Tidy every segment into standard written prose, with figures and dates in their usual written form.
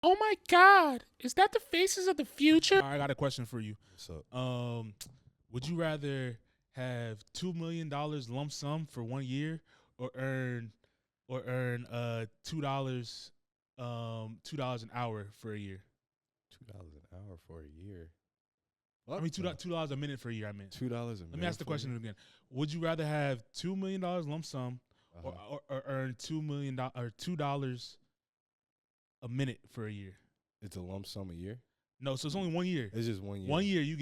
Oh my God, is that the faces of the future? I got a question for you. What's up? Would you rather have $2 million lump sum for 1 year, or earn $2 an hour for a year? $2 an hour for a year. I mean $2 a minute for a year. I meant $2 a minute. Let me ask the question again. Would you rather have $2 million lump sum, or earn $2 a minute for a year? It's a lump sum a year? No, so it's only 1 year. It's just 1 year. 1 year you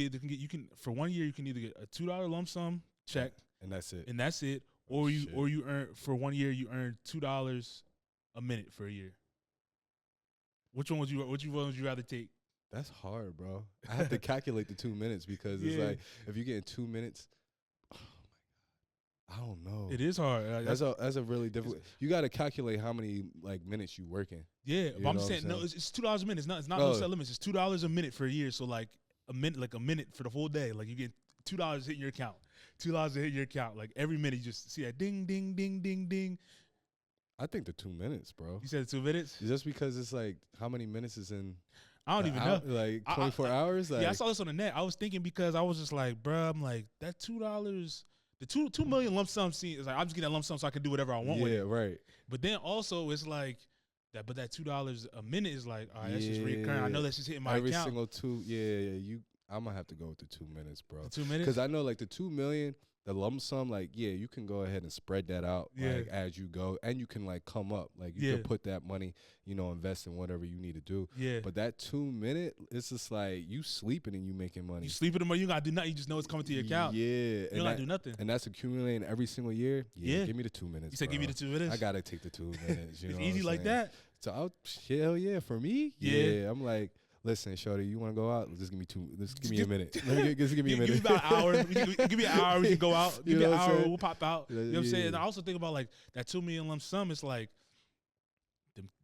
can for 1 year you can either get a $2 lump sum check, and that's it. or you earn for 1 year you earn $2 a minute for a year. Which one would you rather take? That's hard, bro. I have to calculate the 2 minutes because it's like if you get in 2 minutes, oh my God, I don't know. It is hard. That's a really difficult. You got to calculate how many minutes you working. Yeah, but I'm saying no. It's $2 a minute. It's not no set limits. It's $2 a minute for a year. So like a minute for the whole day. Like you get $2 hitting your account. $2 hitting your account. Like every minute you just see that ding ding ding ding ding. I think the 2 minutes, bro. You said 2 minutes? Just because it's like how many minutes is in? I don't even know. Like 24 hours. Like, yeah, I saw this on the net. I was thinking because I was just like, bro, I'm like that $2. The $2 million lump sum is like I'm just getting that lump sum so I can do whatever I want with it. Yeah, right. But then also it's like that. But that $2 a minute is like, all right, that's just recurring. I know that's just hitting my account. Every single two. Yeah. I'm gonna have to go with the 2 minutes, bro. The 2 minutes? Because I know like the 2 million, the lump sum, like you can go ahead and spread that out like as you go, and you can like come up, like you can put that money, invest in whatever you need to do. Yeah. But that 2 minute, it's just like you sleeping and you making money. You sleeping and you gotta do nothing. You just know it's coming to your account. Yeah. You don't gotta do nothing. And that's accumulating every single year. Yeah. Give me the 2 minutes. You said bro. give me the 2 minutes. I gotta take the 2 minutes. It's easy like that. So hell yeah, for me. Yeah. I'm like, listen, shorty, you want to go out? Just give me a minute. Just give me a minute. Give me about an hour. Give me an hour. We can go out. Give me an hour. We'll pop out. You know what I'm saying? And I also think about like that $2 million lump sum. It's like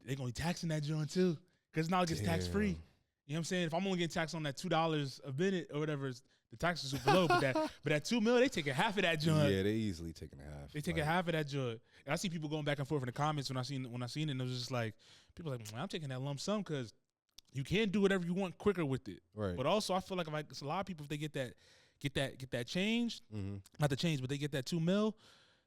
they're gonna be taxing that joint too, because it's not like it's tax free. You know what I'm saying? If I'm only getting taxed on that $2 a minute or whatever, the taxes are super low. But that $2 million, they taking half of that joint. Yeah, they easily taking half. They taking half of that joint. And I see people going back and forth in the comments when I seen it. And it was just like people like, I'm taking that lump sum because you can do whatever you want quicker with it. Right. But also, I feel like it's a lot of people, if they get that change, not the change, but they get that $2 million,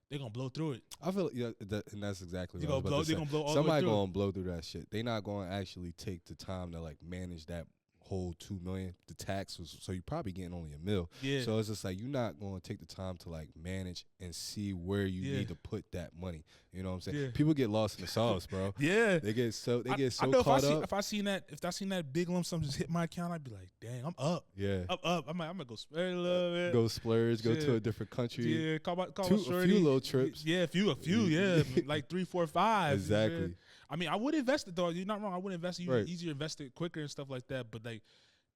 they're gonna blow through it. I feel and that's exactly what they're gonna blow all Somebody the way through. gonna blow through that shit. They not gonna actually take the time to like manage that whole $2 million. The tax was so you probably getting only $1 million. Yeah. So it's just like you're not gonna take the time to like manage and see where you need to put that money. You know what I'm saying? Yeah. People get lost in the sauce, bro. Yeah. They get so I know caught up. If I seen that big lump sum just hit my account, I'd be like, dang, I'm up. Yeah. Up. I'm gonna go splurge a little bit. Go splurge. Go to a different country. Yeah. Call a few little trips. Yeah. A few. Yeah. Like 3, 4, 5. Exactly. Yeah. I mean, I would invest it though. You're not wrong. I would invest it. Right. Easier invest it quicker and stuff like that. But like,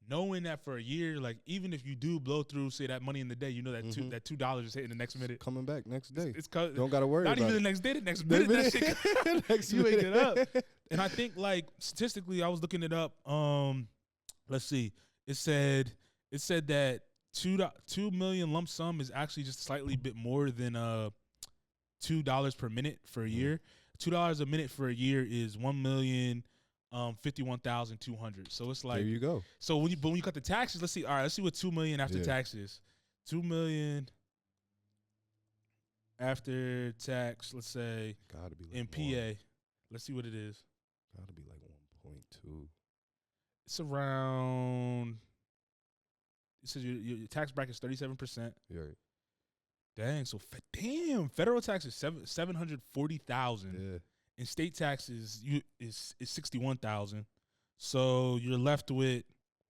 knowing that for a year, like even if you do blow through, say that money in the day, you know that $2 is hitting the next minute. Coming back next day. Don't gotta worry about it. Not even the next day, the next minute. That shit, next you minute. ain't get up. And I think like statistically, I was looking it up. Let's see. It said that $2 million lump sum is actually just slightly bit more than $2 per minute for a year. $2 a minute for a year is 1,051,200. So it's like there you go. So when you cut the taxes, let's see. All right, let's see what $2 million after taxes. $2 million after tax. Let's say gotta be like in PA. Let's see what it is. Gotta be like 1.2. It's around. It says your tax bracket is 37%. Yeah. Dang. So federal tax is 740,000. Yeah. And state taxes is 61,000. So you're left with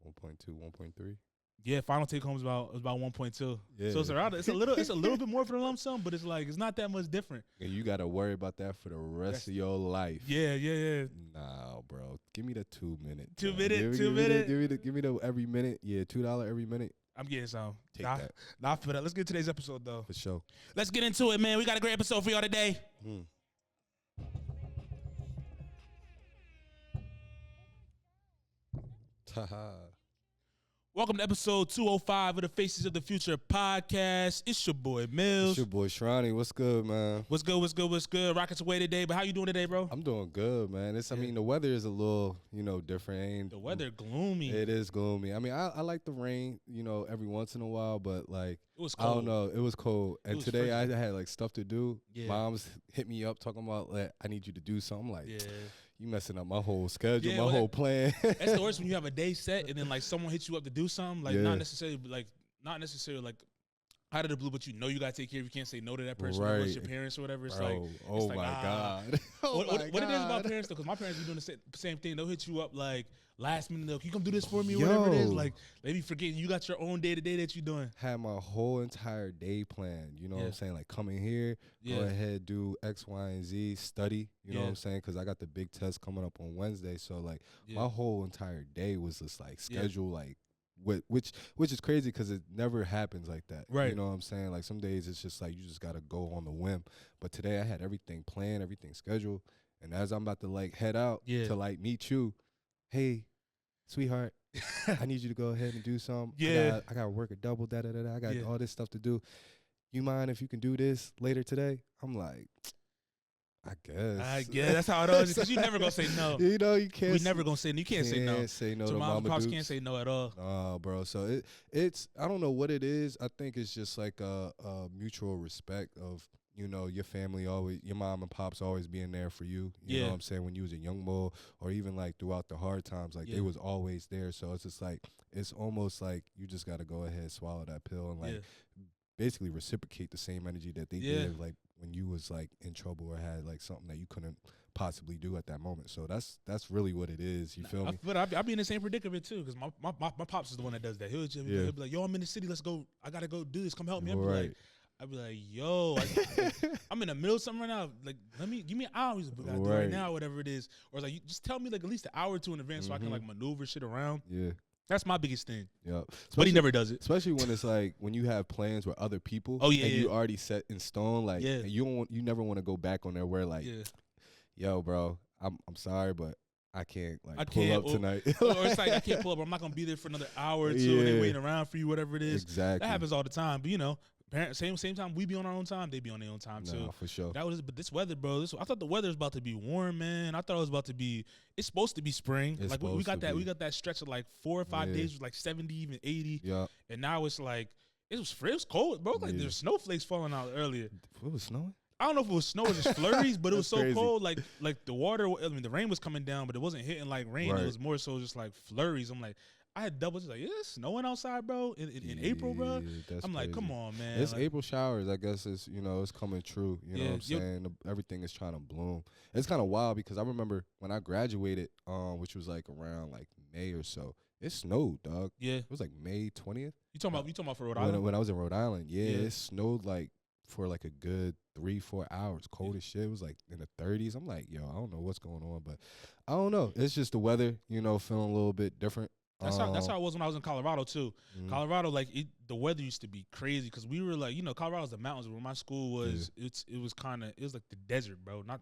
1.2, 1.3. Yeah, final take home is about 1.2. Yeah. So it's around. It's a little bit more for the lump sum, but it's like it's not that much different. And you gotta worry about that for the rest of your life. Yeah. Nah, bro. Give me the 2 minute. 2 minute. 2 minute. Give me the every minute. Yeah, $2 every minute. I'm getting some. Take that. Nah, for that. Let's get to today's episode though. For sure. Let's get into it, man. We got a great episode for y'all today. Welcome to episode 205 of the Faces of the Future podcast. It's your boy Myles. It's your boy Shrani. What's good, man? What's good? Rockets away today, but how you doing today, bro? I'm doing good, man. I mean, the weather is a little, different. The weather gloomy. It is gloomy. I mean, I like the rain, every once in a while, but like, it was cold. I don't know. It was cold. And today I had like stuff to do. Yeah. Mom's hit me up talking about, like, I need you to do something. Like, yeah. You messing up my whole schedule, my whole plan. That's the worst when you have a day set and then like someone hits you up to do something, like not necessarily like out of the blue, but you gotta take care of. You can't say no to that person, right. Unless your parents or whatever. It's Bro, like, God. What it is about parents though, because my parents be doing the same thing. They'll hit you up like last minute. Can you come do this for me or whatever it is? Like they be forgetting you got your own day to day that you doing. Had my whole entire day planned. You know what I'm saying? Like come in here, go ahead, do X, Y, and Z, study. You know what I'm saying? Because I got the big test coming up on Wednesday. So like my whole entire day was just like scheduled like. Which is crazy because it never happens like that. Right. You know what I'm saying? Like some days it's just like you just gotta go on the whim. But today I had everything planned, everything scheduled. And as I'm about to like head out to like meet you, hey, sweetheart, I need you to go ahead and do something. I gotta work a double, I got all this stuff to do. You mind if you can do this later today? I'm like, I guess that's how it is. Because you never gonna say no. You can't. We never gonna say no. You can't say no. Say no so to mom and pops can't say no at all. Oh, bro. So it's I don't know what it is. I think it's just like a mutual respect of your family always, your mom and pops always being there for you. You know what I'm saying? When you was a young boy, or even like throughout the hard times, like they was always there. So it's just like it's almost like you just got to go ahead, swallow that pill, and like basically reciprocate the same energy that they did like when you was like in trouble or had like something that you couldn't possibly do at that moment. So that's really what it is. You feel me? But I be in the same predicament too, because my pops is the one that does that. He'll be like, yo, I'm in the city, let's go. I gotta go do this. Come help me. I'd be like, yo, I'm in the middle of something right now. Like, give me an hour. He's like, I gotta do it right now, whatever it is. Or it's like, you just tell me like at least an hour or two in advance so I can like maneuver shit around. Yeah. That's my biggest thing. Yeah. But he never does it. Especially when it's like when you have plans with other people and you already set in stone, like and you never want to go back on there where like, yo, bro, I'm sorry, but I can't pull up tonight. Or it's like I can't pull up. I'm not gonna be there for another hour or two and they waiting around for you, whatever it is. Exactly. That happens all the time. But parents, same time we be on our own time, they be on their own time too. For sure. But this weather, bro. I thought the weather was about to be warm, man. I thought it was about to be. It's supposed to be spring. It's like we got that. We got that stretch of like 4 or 5 days with like 70, even 80. Yeah. And now it's like it was cold, bro. Like there's snowflakes falling out earlier. It was snowing. I don't know if it was snow or just flurries, but it was so crazy. cold. Like the water. I mean, the rain was coming down, but it wasn't hitting like rain. Right. It was more so just like flurries. I'm like. I had doubles like, is it snowing outside, bro? In April, bro? I'm like, come on, man. It's like, April showers, I guess it's it's coming true. You know what I'm saying? Everything is trying to bloom. It's kind of wild because I remember when I graduated, which was like around like May or so, it snowed, dog. Yeah. It was like May 20th. You talking about for Rhode Island? When I was in Rhode Island, it snowed like for like a good 3-4 hours. Cold as shit. It was like in the 30s. I'm like, yo, I don't know what's going on, but I don't know. It's just the weather, feeling a little bit different. That's how it was when I was in Colorado too. Mm-hmm. Colorado, like the weather used to be crazy because we were like, Colorado's the mountains. Where my school was, it was like the desert, bro. Not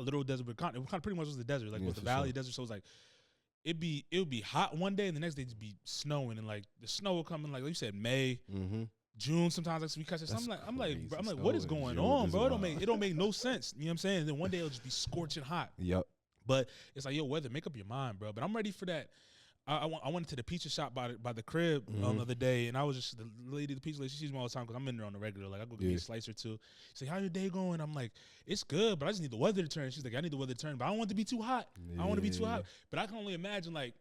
literal desert, but it kind of pretty much was the desert. Like it was the valley desert. So it was like it would be hot one day and the next day it'd be snowing and like the snow would come in like you said May. Mm-hmm. June sometimes like we catch it. I'm like, what is going on, bro? It don't make no sense. You know what I'm saying? And then one day it'll just be scorching hot. Yep. But it's like, yo, weather, make up your mind, bro. But I'm ready for that. I went to the pizza shop by the crib the other day, and I was just the pizza lady. She sees me all the time because I'm in there on the regular. Like I go get me a slice or two. She's like, "How your day going?" I'm like, "It's good, but I just need the weather to turn." She's like, "I need the weather to turn, but I don't want it to be too hot. I don't want it to be too hot." But I can only imagine like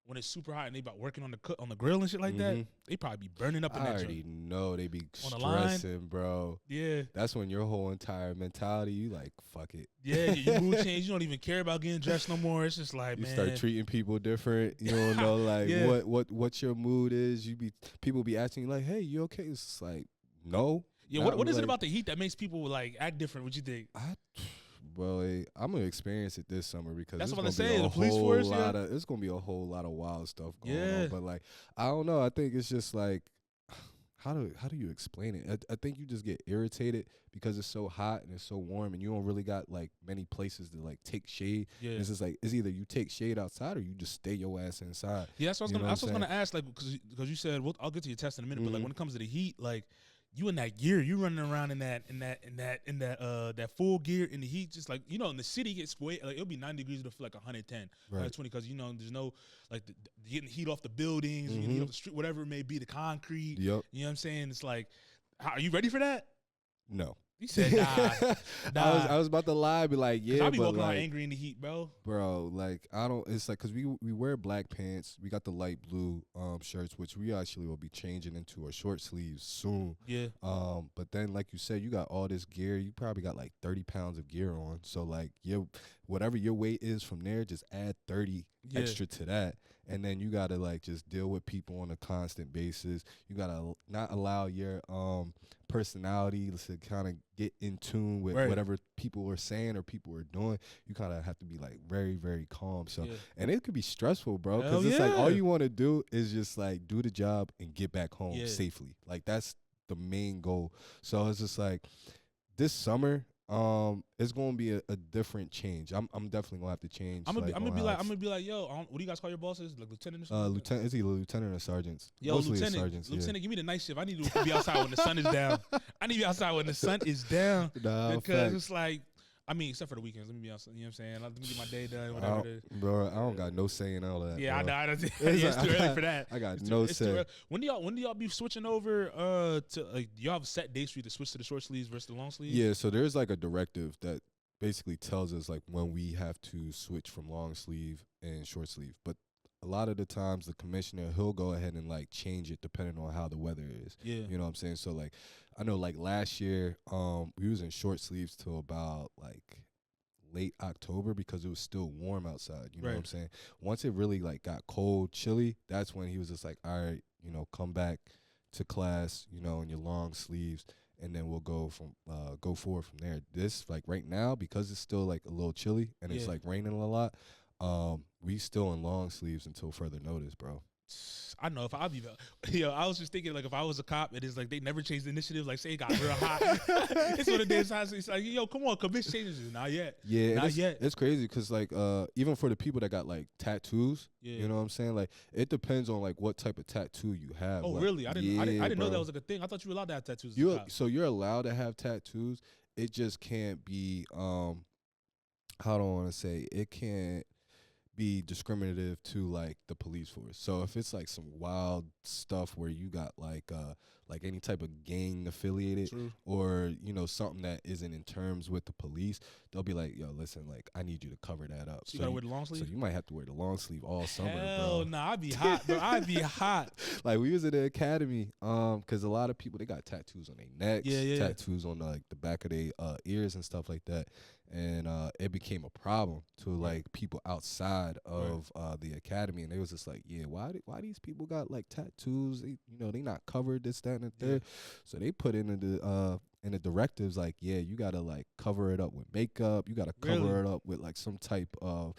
when it's super hot and they about working on the grill and shit like that, they probably be burning up in that joint. I already know they be stressing, bro. Yeah. That's when your whole entire mentality, you like, fuck it. Yeah, your mood change. You don't even care about getting dressed no more. It's just like, you man. start treating people different. You don't know like what your mood is. People be asking you like, hey, you okay? It's just like, no. Yeah, what is it about the heat that makes people like act different? What you think? Well, I'm gonna experience it this summer because that's it's what I'm saying. The police force, it's gonna be a whole lot of wild stuff going on. But like, I don't know. I think it's just like how do you explain it? I think you just get irritated because it's so hot and it's so warm, and you don't really got like many places to like take shade. Yeah. And it's just like it's either you take shade outside or you just stay your ass inside. Yeah, that's what I was gonna ask. Like, because you said I'll get to your test in a minute, but like when it comes to the heat, like you in that gear, you running around in that full gear in the heat, just like in the city gets way like it'll be 90 degrees to feel like 110, 120 because there's no like getting heat off the buildings, you getting heat off the street, whatever it may be, the concrete. Yep. You know what I'm saying? It's like, are you ready for that? No. You said nah. I was about to lie, be like, yeah, I be but walking like, around angry in the heat, bro. Bro, like I don't. It's like because we wear black pants. We got the light blue shirts, which we actually will be changing into our short sleeves soon. Yeah. But then like you said, you got all this gear. You probably got like 30 pounds of gear on. So like whatever your weight is from there, just add 30 extra to that. And then you gotta like just deal with people on a constant basis. You gotta not allow your personality to kind of get in tune with whatever people are saying or people are doing. You kind of have to be like very, very calm. So and it could be stressful, bro, because it's like all you want to do is just like do the job and get back home safely. Like that's the main goal. So it's just like this summer. It's gonna be a different change. I'm definitely gonna have to change. I'm gonna be like, yo, what do you guys call your bosses? Like lieutenant or something? Lieutenant. It's either lieutenant or sergeants. Yo, mostly lieutenant. Sergeants, give me the night shift. I need to be outside when the sun is down. I need to be outside when the sun is down. Because it's like, I mean, except for the weekends. Let me be outside. You know what I'm saying? Let me get my day done. Whatever it is. Bro, I don't got no say in all that. Yeah, bro. I know. It's too early for that. I got no say. When do y'all be switching over to like? Do y'all have set dates for you to switch to the short sleeves versus the long sleeves? Yeah, so there's like a directive that basically tells us like when we have to switch from long sleeve and short sleeve. But a lot of the times the commissioner, he'll go ahead and like change it depending on how the weather is. Yeah. You know what I'm saying? So like I know like last year, we was in short sleeves till about like late October because it was still warm outside. You know what I'm saying? Once it really like got cold, chilly, that's when he was just like, all right, come back to class, in your long sleeves. And then we'll go forward from there. This like right now because it's still like a little chilly and it's like raining a lot. We still in long sleeves until further notice, bro. I know if I be, I was just thinking like if I was a cop, it is like they never changed the initiative. Like say it got real hot, it's one of the days. It's like come on, commission changes. Not yet. Yeah, not yet. It's crazy because like even for the people that got like tattoos, you know what I'm saying? Like it depends on like what type of tattoo you have. Oh like, really? I didn't know that was like a thing. I thought you were allowed to have tattoos. So you're allowed to have tattoos. It just can't be how do I want to say? It can't be discriminative to like the police force. So if it's like some wild stuff where you got like any type of gang affiliated or something that isn't in terms with the police, they'll be like, yo, listen, like I need you to cover that up. So you gotta wear the long sleeve? So you might have to wear the long sleeve all summer, Hell nah, I'd be hot, bro. I'd be hot. Like we was at the academy, because a lot of people they got tattoos on their necks, tattoos on like the back of their ears and stuff like that. And it became a problem to like people outside of the academy, and they was just like, yeah, why these people got like tattoos? They, they not covered, this, that, and the third. So they put in the directives like, yeah, you gotta like cover it up with makeup, you gotta cover it up with like some type of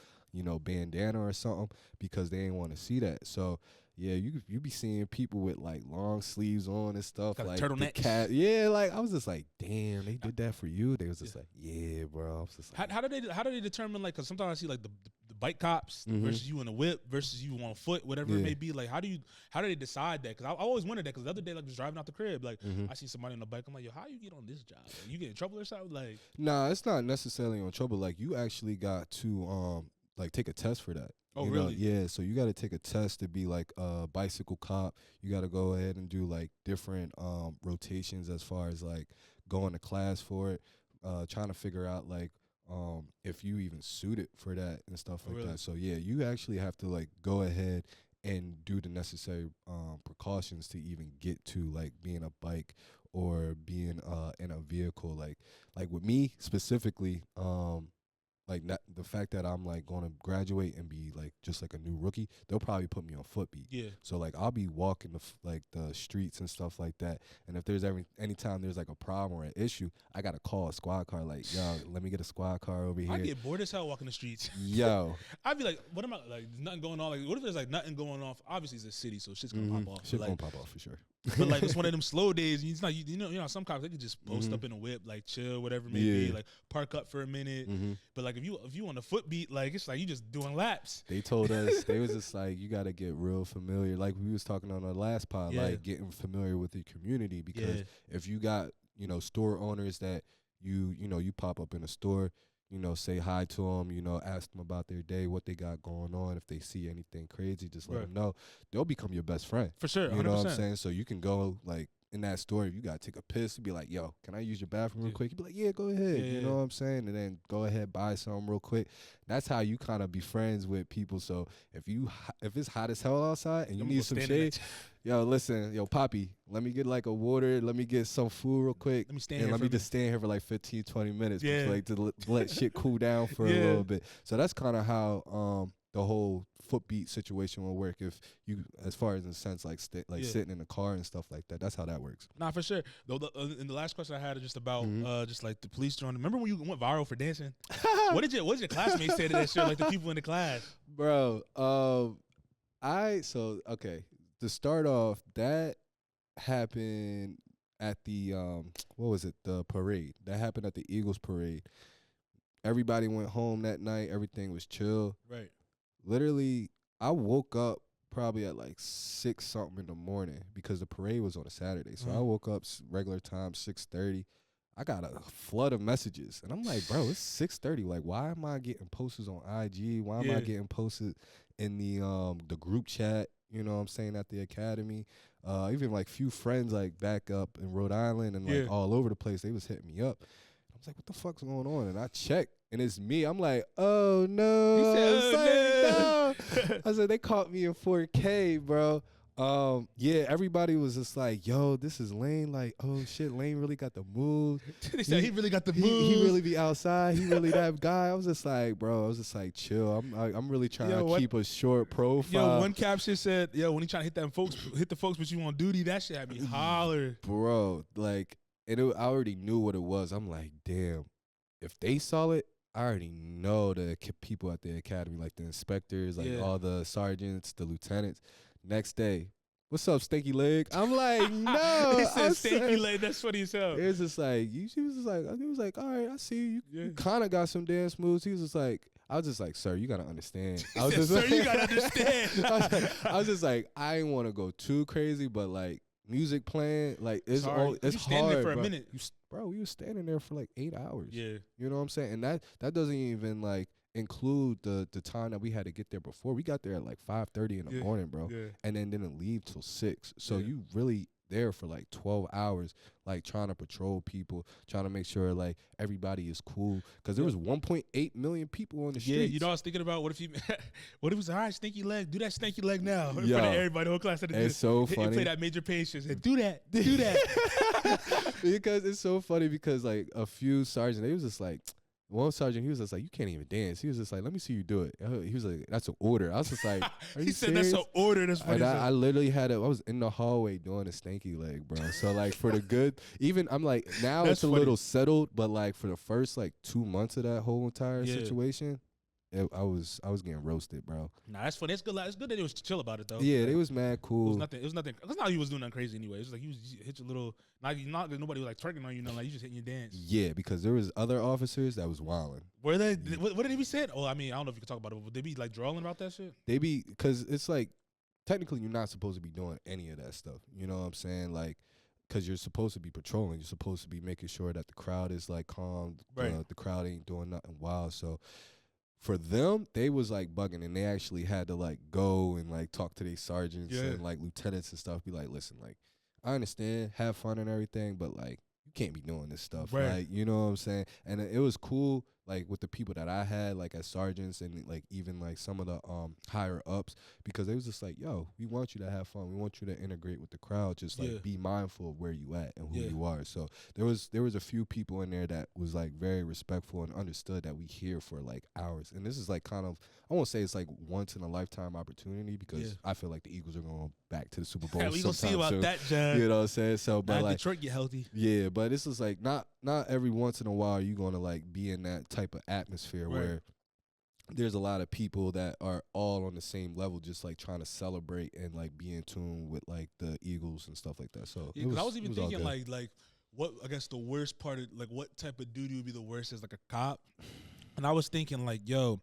bandana or something because they ain't want to see that. So. Yeah, you be seeing people with like long sleeves on and stuff, got like turtlenecks. Yeah, like I was just like, damn, they did that for you. They was just like, yeah, bro. I was just like, how do they determine like? Because sometimes I see like the bike cops versus you in a whip versus you on foot, whatever it may be. Like how do they decide that? Because I always wondered that. Because the other day like just driving out the crib, like I see somebody on the bike. I'm like, yo, how you get on this job? Like, you get in trouble or something? Like, nah, it's not necessarily on trouble. Like you actually got to like take a test for that. Oh, really? Yeah, so you got to take a test to be like a bicycle cop. You got to go ahead and do like different rotations as far as like going to class for it, trying to figure out like if you even suited for that and stuff like that. So yeah, you actually have to like go ahead and do the necessary precautions to even get to like being a bike or being in a vehicle. Like with me specifically, like not, the fact that I'm like going to graduate and be like just like a new rookie, they'll probably put me on foot beat. Yeah. So like I'll be walking the streets and stuff like that. And if there's anytime there's like a problem or an issue, I gotta call a squad car. Like, yo, let me get a squad car over here. I get bored as hell walking the streets. Yo, I'd be like, what am I like? There's nothing going on. Like, what if there's like nothing going on? Obviously, it's a city, so shit's gonna pop off. Shit's gonna pop off for sure. But like it's one of them slow days. And it's not you know some cops they could just post up in a whip like chill whatever it may be like park up for a minute. But like if you on the foot beat like it's like you just doing laps. They told us they was just like you got to get real familiar. Like we was talking on our last pod, like getting familiar with the community because if you got store owners that you pop up in a store. Say hi to them, ask them about their day, what they got going on. If they see anything crazy, just let them know. They'll become your best friend. For sure, 100%. You know what I'm saying? So you can go, like, in that store, if you got to take a piss, be like, yo, can I use your bathroom real quick? You be like, yeah, go ahead. You know what I'm saying? And then go ahead, buy something real quick. That's how you kind of be friends with people. So if it's hot as hell outside and you need some shade, yo, listen, yo, Poppy, let me get like a water, let me get some food real quick. Let me just stand here for like 15, 20 minutes like to let shit cool down for a little bit. So that's kind of how the whole footbeat situation will work if you, as far as in the sense like sitting in the car and stuff like that. That's how that works. Nah, for sure. Though and the last question I had is just about just like the police joining. Remember when you went viral for dancing? what did your classmates say to that shit? Like the people in the class, bro. To start off, that happened at the the parade. That happened at the Eagles parade. Everybody went home that night. Everything was chill. Right. Literally, I woke up probably at like 6 something in the morning because the parade was on a Saturday. So I woke up regular time, 6:30. I got a flood of messages, and I'm like, bro, it's 6:30. Like, why am I getting posters on IG? Why am I getting posted in the group chat? You know what I'm saying, at the academy. Even like few friends like back up in Rhode Island and like all over the place, they was hitting me up. I was like, what the fuck's going on? And I checked, and it's me. I'm like, oh no. He said, no. I said, they caught me in 4K, bro. Everybody was just like, yo, this is Lane. Like, oh shit, Lane really got the move. They said he really got the move. He really be outside. He really that guy. I was just like, bro, chill. I'm really trying to keep a short profile. Yo, one caption said, yo, when he trying to hit the folks, but you on duty, that shit had me holler. Bro, like, I already knew what it was. I'm like, damn, if they saw it, I already know the people at the academy, like the inspectors, like all the sergeants, the lieutenants. Next day, what's up, stinky leg? I'm like, no. He said stinky leg. That's funny as hell. It was just like, he was like, all right, I see you. You kind of got some dance moves. He was just like, I was just like, sir, you gotta understand. I was just sir, you gotta understand. I was just like, I didn't want to go too crazy, but like music playing, like it's hard. Standing there for a minute. Bro, we was standing there for like 8 hours. Yeah, you know what I'm saying, and that doesn't even like include the time that we had to get there before. We got there at like 5:30 in the morning, bro, and then didn't leave till 6. So you really there for like 12 hours, like trying to patrol people, trying to make sure like everybody is cool, because there was 1.8 million people on the streets. Yeah, you know, I was thinking about what if it was all right, stinky leg, do that stinky leg now in front of everybody, the whole class. It's so funny. Play that major patience and do that. Because it's so funny because like a few sergeants, they was just like. One sergeant, he was just like, you can't even dance. He was just like, let me see you do it. He was like, that's an order. I was just like, are you he said serious? That's an order. That's funny. I literally I was in the hallway doing a stanky leg, bro. So like for the good, even I'm like, now it's a little settled, but like for the first like 2 months of that whole entire situation, I was getting roasted, bro. Nah, that's funny. It's good. It's good that they was chill about it though. Yeah, they was mad cool. It was nothing. That's not you was doing nothing crazy anyway. It was like you hit your little. Not nobody was like twerking on you. Like you just hitting your dance. Yeah, because there was other officers that was wilding. Were they? What did he be saying? Oh, I mean, I don't know if you can talk about it, but would they be like drawing about that shit? They be, because it's like technically you're not supposed to be doing any of that stuff. You know what I'm saying? Like, because you're supposed to be patrolling. You're supposed to be making sure that the crowd is like calm. Right. The crowd ain't doing nothing wild. So for them, they was like bugging, and they actually had to like go and like talk to their sergeants and like lieutenants and stuff. Be like, listen, like, I understand, have fun and everything, but like, you can't be doing this stuff. Right. Like, you know what I'm saying? And it was cool, like with the people that I had, like as sergeants and like even like some of the higher ups, because they was just like, yo, we want you to have fun. We want you to integrate with the crowd. Just like be mindful of where you at and who you are. So there was a few people in there that was like very respectful and understood that we here for like hours. And this is like kind of, I won't say it's like once in a lifetime opportunity, because I feel like the Eagles are going back to the Super Bowl. We gonna see about that, John. You know what I'm saying? So, but like Detroit get healthy. Yeah, but this is like not every once in a while you gonna like be in that type of atmosphere where there's a lot of people that are all on the same level, just like trying to celebrate and like be in tune with like the Eagles and stuff like that. So yeah, because I was even thinking like what I guess the worst part of like what type of duty would be the worst as like a cop, and I was thinking like, yo,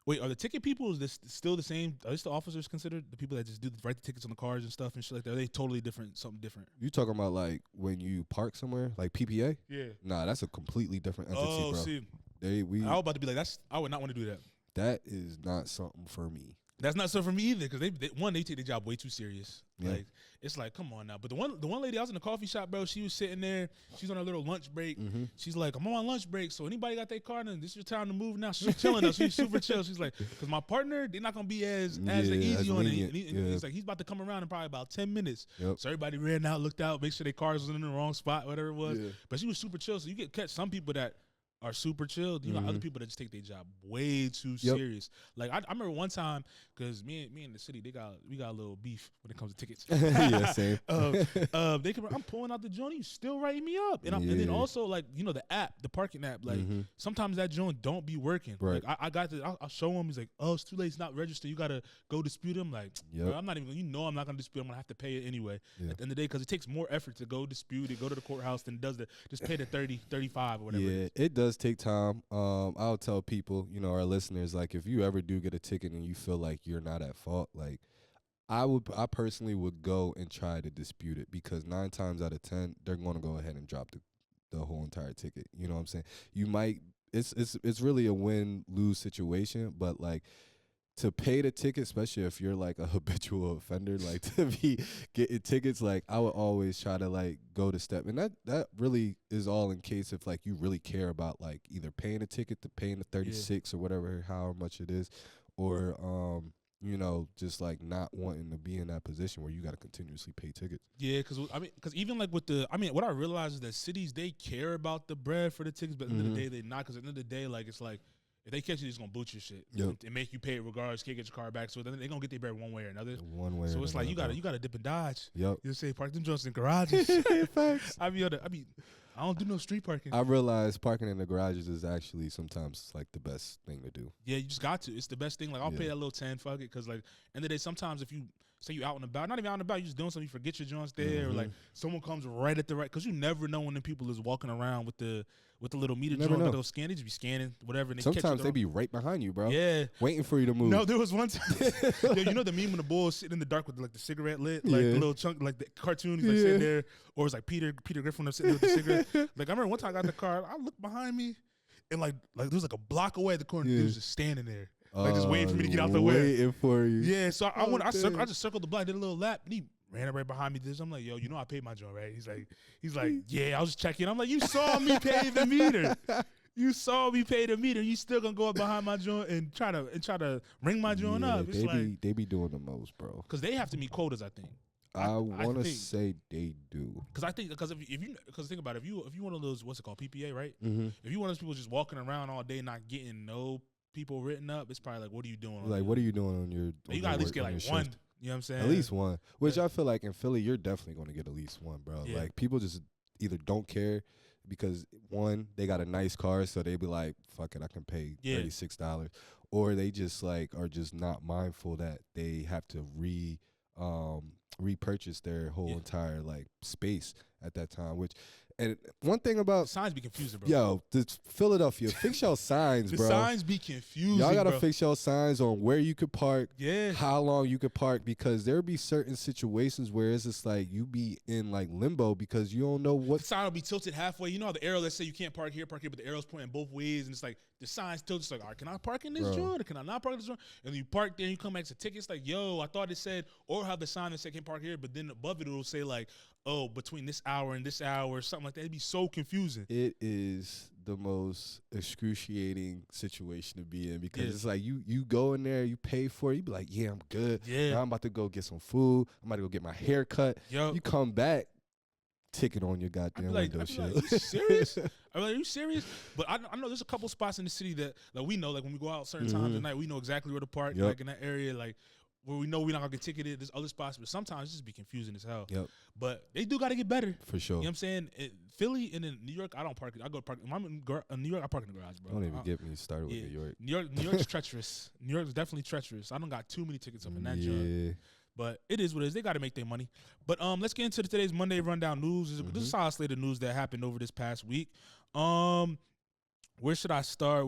wait, are the ticket people is this still the same? Are this the officers considered the people that just write the tickets on the cars and stuff and shit like that? Are they totally different, something different? You talking about like when you park somewhere, like PPA? Yeah. Nah, that's a completely different entity, bro. See. I was about to be like, I would not want to do that. That is not something for me. That's not something for me either, because they take their job way too serious. Yeah. Like it's like, come on now. But the one lady, I was in the coffee shop, bro. She was sitting there. She's on her little lunch break. Mm-hmm. She's like, I'm on my lunch break. So anybody got their car? And this is your time to move now. She's chilling us. She's super chill. She's like, because my partner, they're not gonna be as easy on it. And he's like, he's about to come around in probably about 10 minutes. Yep. So everybody ran out, looked out, make sure their cars was in the wrong spot, whatever it was. Yeah. But she was super chill. So you get catch some people that are super chill. You got other people that just take their job way too serious. Like I remember one time, because me and the city, we got a little beef when it comes to tickets. Yeah, same. I'm pulling out the joint, you still writing me up, and then also like the app, the parking app, like sometimes that joint don't be working. Right. Like I got to, I'll show him. He's like, oh, it's too late, it's not registered. You gotta go dispute him. Like, bro, I'm not even. I'm not gonna dispute. I'm gonna have to pay it anyway at the end of the day, because it takes more effort to go dispute it, go to the courthouse than does just pay the 30, 35 or whatever. Yeah, it does take time. I'll tell people, our listeners, like if you ever do get a ticket and you feel like you're not at fault, like I personally would go and try to dispute it, because 9 times out of 10 they're going to go ahead and drop the whole entire ticket. You know what I'm saying? You might it's really a win-lose situation, but like to pay the ticket, especially if you're like a habitual offender, like to be getting tickets, like I would always try to like go to step. And that really is all in case if like you really care about like either paying a ticket to paying the 36 or whatever, however much it is, or just like not wanting to be in that position where you got to continuously pay tickets. Yeah, because even like with what I realize is that cities, they care about the bread for the tickets, but at the end of the day, they're not, because at the end of the day, like it's like, if they catch you, they're just gonna boot your shit and make you pay it regardless. Can't get your car back, so then they're gonna get their bread one way or another. So it's like you gotta dip and dodge. Yep. You say park them joints in garages. Facts. I don't do no street parking. I realize parking in the garages is actually sometimes like the best thing to do. Yeah, you just got to. It's the best thing. Like I'll pay that little 10, fuck it, because like end of the day, sometimes if you say you out and about, not even out and about, you just doing something, you forget your joints there, or like someone comes right at the right, because you never know when the people is walking around with the little meter joint, with those scan. They just be scanning whatever. And sometimes they be right behind you, bro. Yeah, waiting for you to move. No, there was one time. You know the meme when the bull is sitting in the dark with like the cigarette lit, like the little chunk, like the cartoon. He's like sitting there, or it's like Peter Griffin sitting there with the cigarette. Like I remember one time I got in the car, I looked behind me, and like there was like a block away at the corner. He was just standing there, like just waiting for me to get out the way. Waiting for you. Yeah, so I just circled the block, did a little lap, and he ran up right behind me. I'm like, yo, I paid my joint, right? He's like, yeah, I was just checking. I'm like, you saw me pay the meter. You saw me pay the meter. You still gonna go up behind my joint and try to ring my joint up? It's they be doing the most, bro. Because they have to meet quotas, I think. I want to say they do. Because think about it, if you one of those, what's it called, PPA, right? Mm-hmm. If you one of those people just walking around all day not getting no people written up, it's probably like, what are you doing? Like, what are you doing on your? You gotta at least get like one. Shift? You know what I'm saying? At least one. Which I feel like in Philly, you're definitely gonna get at least one, bro. Yeah. Like people just either don't care, because one, they got a nice car, so they be like, fuck it, I can pay $36. Or they just like are just not mindful that they have to repurchase their whole entire like space at that time. And one thing about signs be confusing, bro. Yo, Philadelphia, fix your signs, bro. The signs be confusing. Y'all gotta fix your signs on where you could park, how long you could park, because there be certain situations where it's just like you be in like limbo because you don't know what. The sign will be tilted halfway. You know how the arrow, let's say you can't park here, but the arrow's pointing both ways, and it's like the sign's tilted. It's like, all right, can I park in this joint or can I not park in this joint? And you park there and you come back to tickets like, yo, I thought it said, or have the sign that said can't park here, but then above it will say like, oh, between this hour and this hour, something like that. It'd be so confusing. It is the most excruciating situation to be in, because it's like you go in there, you pay for it, you be like, yeah, I'm good. Yeah. Now I'm about to go get some food. I'm about to go get my hair cut. Yo. You come back, ticket on your goddamn window shit. Like, you serious? I'm like, are you serious? But I know there's a couple spots in the city that like we know, like when we go out certain times at night, we know exactly where to park, like in that area, like. where we know we're not gonna get ticketed. There's other spots, but sometimes it just be confusing as hell. Yep. But they do got to get better. For sure. You know what I'm saying? Philly and in New York, I don't park. I go park. When I'm in New York, I park in the garage, bro. Don't even get me started with New York. New York's treacherous. New York's definitely treacherous. I don't got too many tickets up in that joint. But it is what it is. They got to make their money. But let's get into today's Monday Rundown news. This is a solid slate of news that happened over this past week. Where should I start?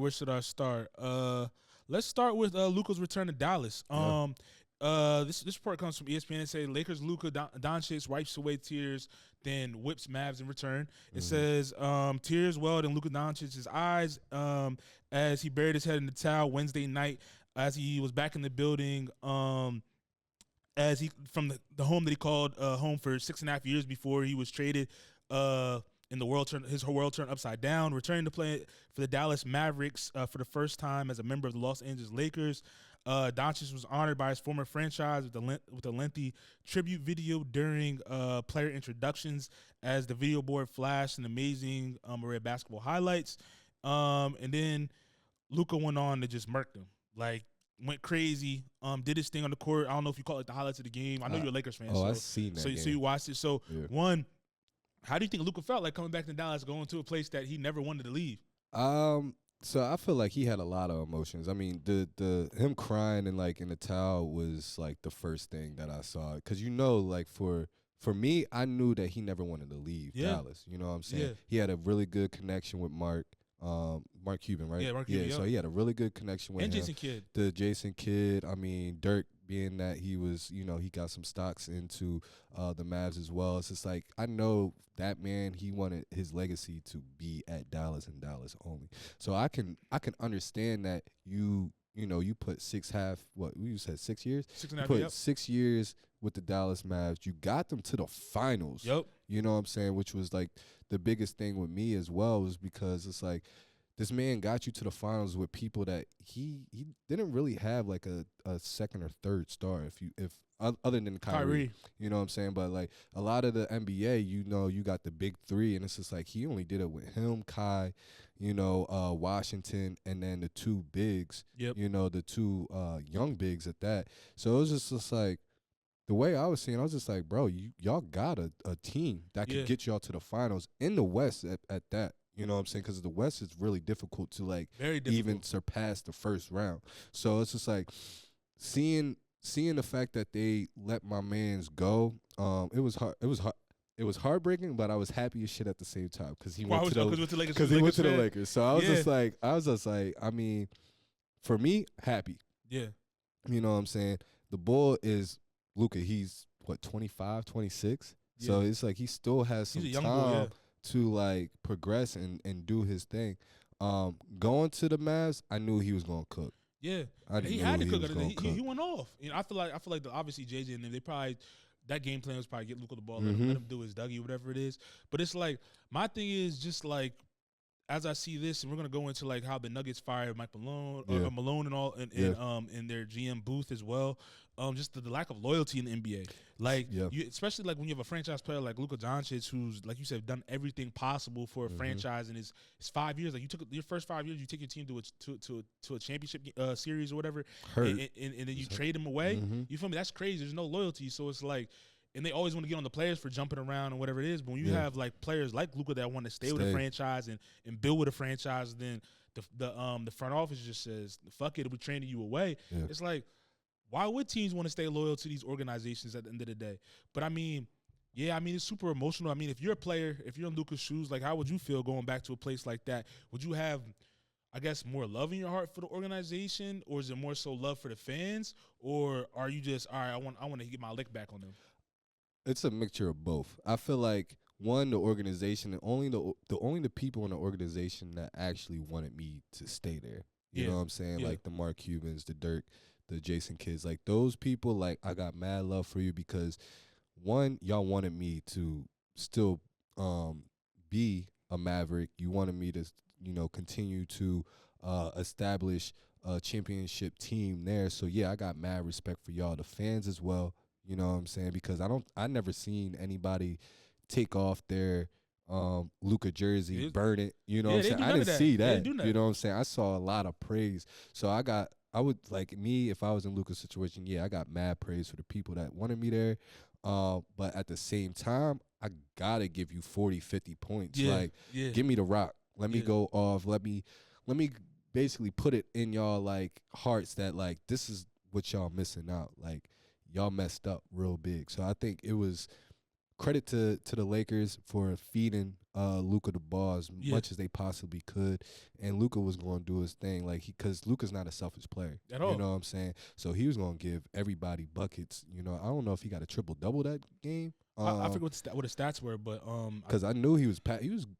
Let's start with Luka's return to Dallas. This report comes from ESPN. It says Lakers Luka Doncic wipes away tears, then whips Mavs in return. It says tears welled in Luka Doncic's eyes as he buried his head in the towel Wednesday night as he was back in the building. As he from the home that he called home for 6.5 years before he was traded. In the world his whole world turned upside down, returning to play for the Dallas Mavericks for the first time as a member of the Los Angeles Lakers. Doncic was honored by his former franchise with a lengthy tribute video during player introductions as the video board flashed an amazing array of basketball highlights. And then Luka went on to just murk them. Like, went crazy, did his thing on the court. I don't know if you call it the highlights of the game. I know you're a Lakers fan. I've seen that game. So you watched it. So, one, how do you think Luka felt like coming back to Dallas, going to a place that he never wanted to leave? So I feel like he had a lot of emotions. I mean, the him crying and like in the towel was like the first thing that I saw. Cause like for me, I knew that he never wanted to leave Dallas. You know what I'm saying? Yeah. He had a really good connection with Mark Cuban, right? Yeah, Mark Cuban. So he had a really good connection with him. And Jason Kidd. The Jason Kidd. I mean, Dirk, being that he was, he got some stocks into the Mavs as well. It's just like, I know that man, he wanted his legacy to be at Dallas and Dallas only. So I can understand that you put 6 years? 6.5 years. 6 years with the Dallas Mavs. You got them to the finals. Yep. You know what I'm saying? Which was like the biggest thing with me as well, was because it's like, this man got you to the finals with people that he didn't really have like a second or third star if other than Kyrie. You know what I'm saying? But like a lot of the NBA, you got the big three, and it's just like he only did it with him, Kai, Washington, and then the two bigs. Yep. The two young bigs at that. So it was just like, the way I was seeing, I was just like, bro, y'all got a team that could get y'all to the finals in the West at that. You know what I'm saying? Because the West is really difficult to like even surpass the first round. So it's just like seeing the fact that they let my mans go. It was hard. It was heartbreaking, but I was happy as shit at the same time because he went to the Lakers. So I was just like, I mean, for me, happy. Yeah. You know what I'm saying? The bull is Luka. He's what, 25, 26. Yeah. So it's like he still has some time to like progress and do his thing. Going to the Mavs, I knew he was gonna cook. Yeah, he had to cook. He went off. I feel like obviously JJ and them, they probably, that game plan was probably get Luka the ball, let him do his Dougie, whatever it is. But it's like, my thing is just like, as I see this, and we're gonna go into like how the Nuggets fired Mike Malone, Malone and all, in their GM booth as well. Just the lack of loyalty in the NBA. Like, you, especially like when you have a franchise player like Luka Doncic, who's, like you said, done everything possible for a franchise in his 5 years. Like, you took your first 5 years, you take your team to a championship series or whatever, and then you trade him away. You feel me? That's crazy. There's no loyalty. So it's like, and they always want to get on the players for jumping around and whatever it is. But when you have like players like Luka that want to stay with a franchise and build with a franchise, then the front office just says, "Fuck it, we're trading you away." It's like, why would teams want to stay loyal to these organizations at the end of the day? But I mean, it's super emotional. I mean, if you're a player, if you're in Luka's shoes, like, how would you feel going back to a place like that? Would you have, I guess, more love in your heart for the organization, or is it more so love for the fans, or are you just, all right, I want to get my lick back on them? It's a mixture of both. I feel like, one, the organization, and only the people in the organization that actually wanted me to stay there. You know what I'm saying? Like the Mark Cubans, the Dirk, the Jason Kidds, like those people, like, I got mad love for you because, one, y'all wanted me to still be a Maverick. You wanted me to, continue to establish a championship team there. So yeah, I got mad respect for y'all, the fans as well. You know what I'm saying? Because I never seen anybody take off their Luka jersey, burn it. You know what I'm saying? I didn't see that. You know what I'm saying? I saw a lot of praise. So I got I would like me if I was in Luka's situation. Yeah, I got mad praise for the people that wanted me there. But at the same time, I gotta give you 40, 50 points. Like, give me the rock. Let me go off. Let me basically put it in y'all like hearts that like this is what y'all missing out. Like, y'all messed up real big. So I think it was credit to the Lakers for feeding Luka the ball as much as they possibly could, and Luka was going to do his thing, like because Luka's not a selfish player at all. You know what I'm saying? So he was going to give everybody buckets. You know, I don't know if he got a triple double that game. I forget what the stats were, but because I knew he was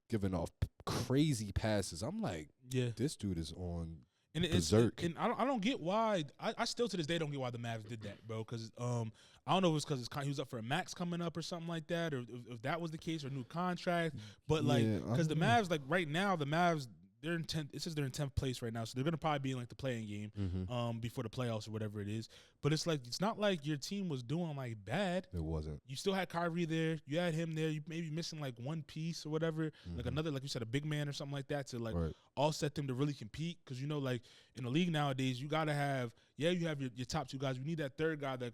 giving off crazy passes. I'm like, this dude is on. And berserk. And I don't get why. I still to this day don't get why the Mavs did that, bro. Because I don't know if it was because he was up for a max coming up or something like that, or if that was the case, or new contract. But like, because the Mavs, like right now, the Mavs, they're in 10th. It says they're in 10th place right now, so they're gonna probably be in like the playing game, before the playoffs or whatever it is. But it's like it's not like your team was doing like bad. It wasn't. You still had Kyrie there. You had him there. You maybe missing like one piece or whatever, like another, like you said, a big man or something like that to like offset them to really compete. Because you know, like in the league nowadays, you gotta have you have your top two guys. You need that third guy that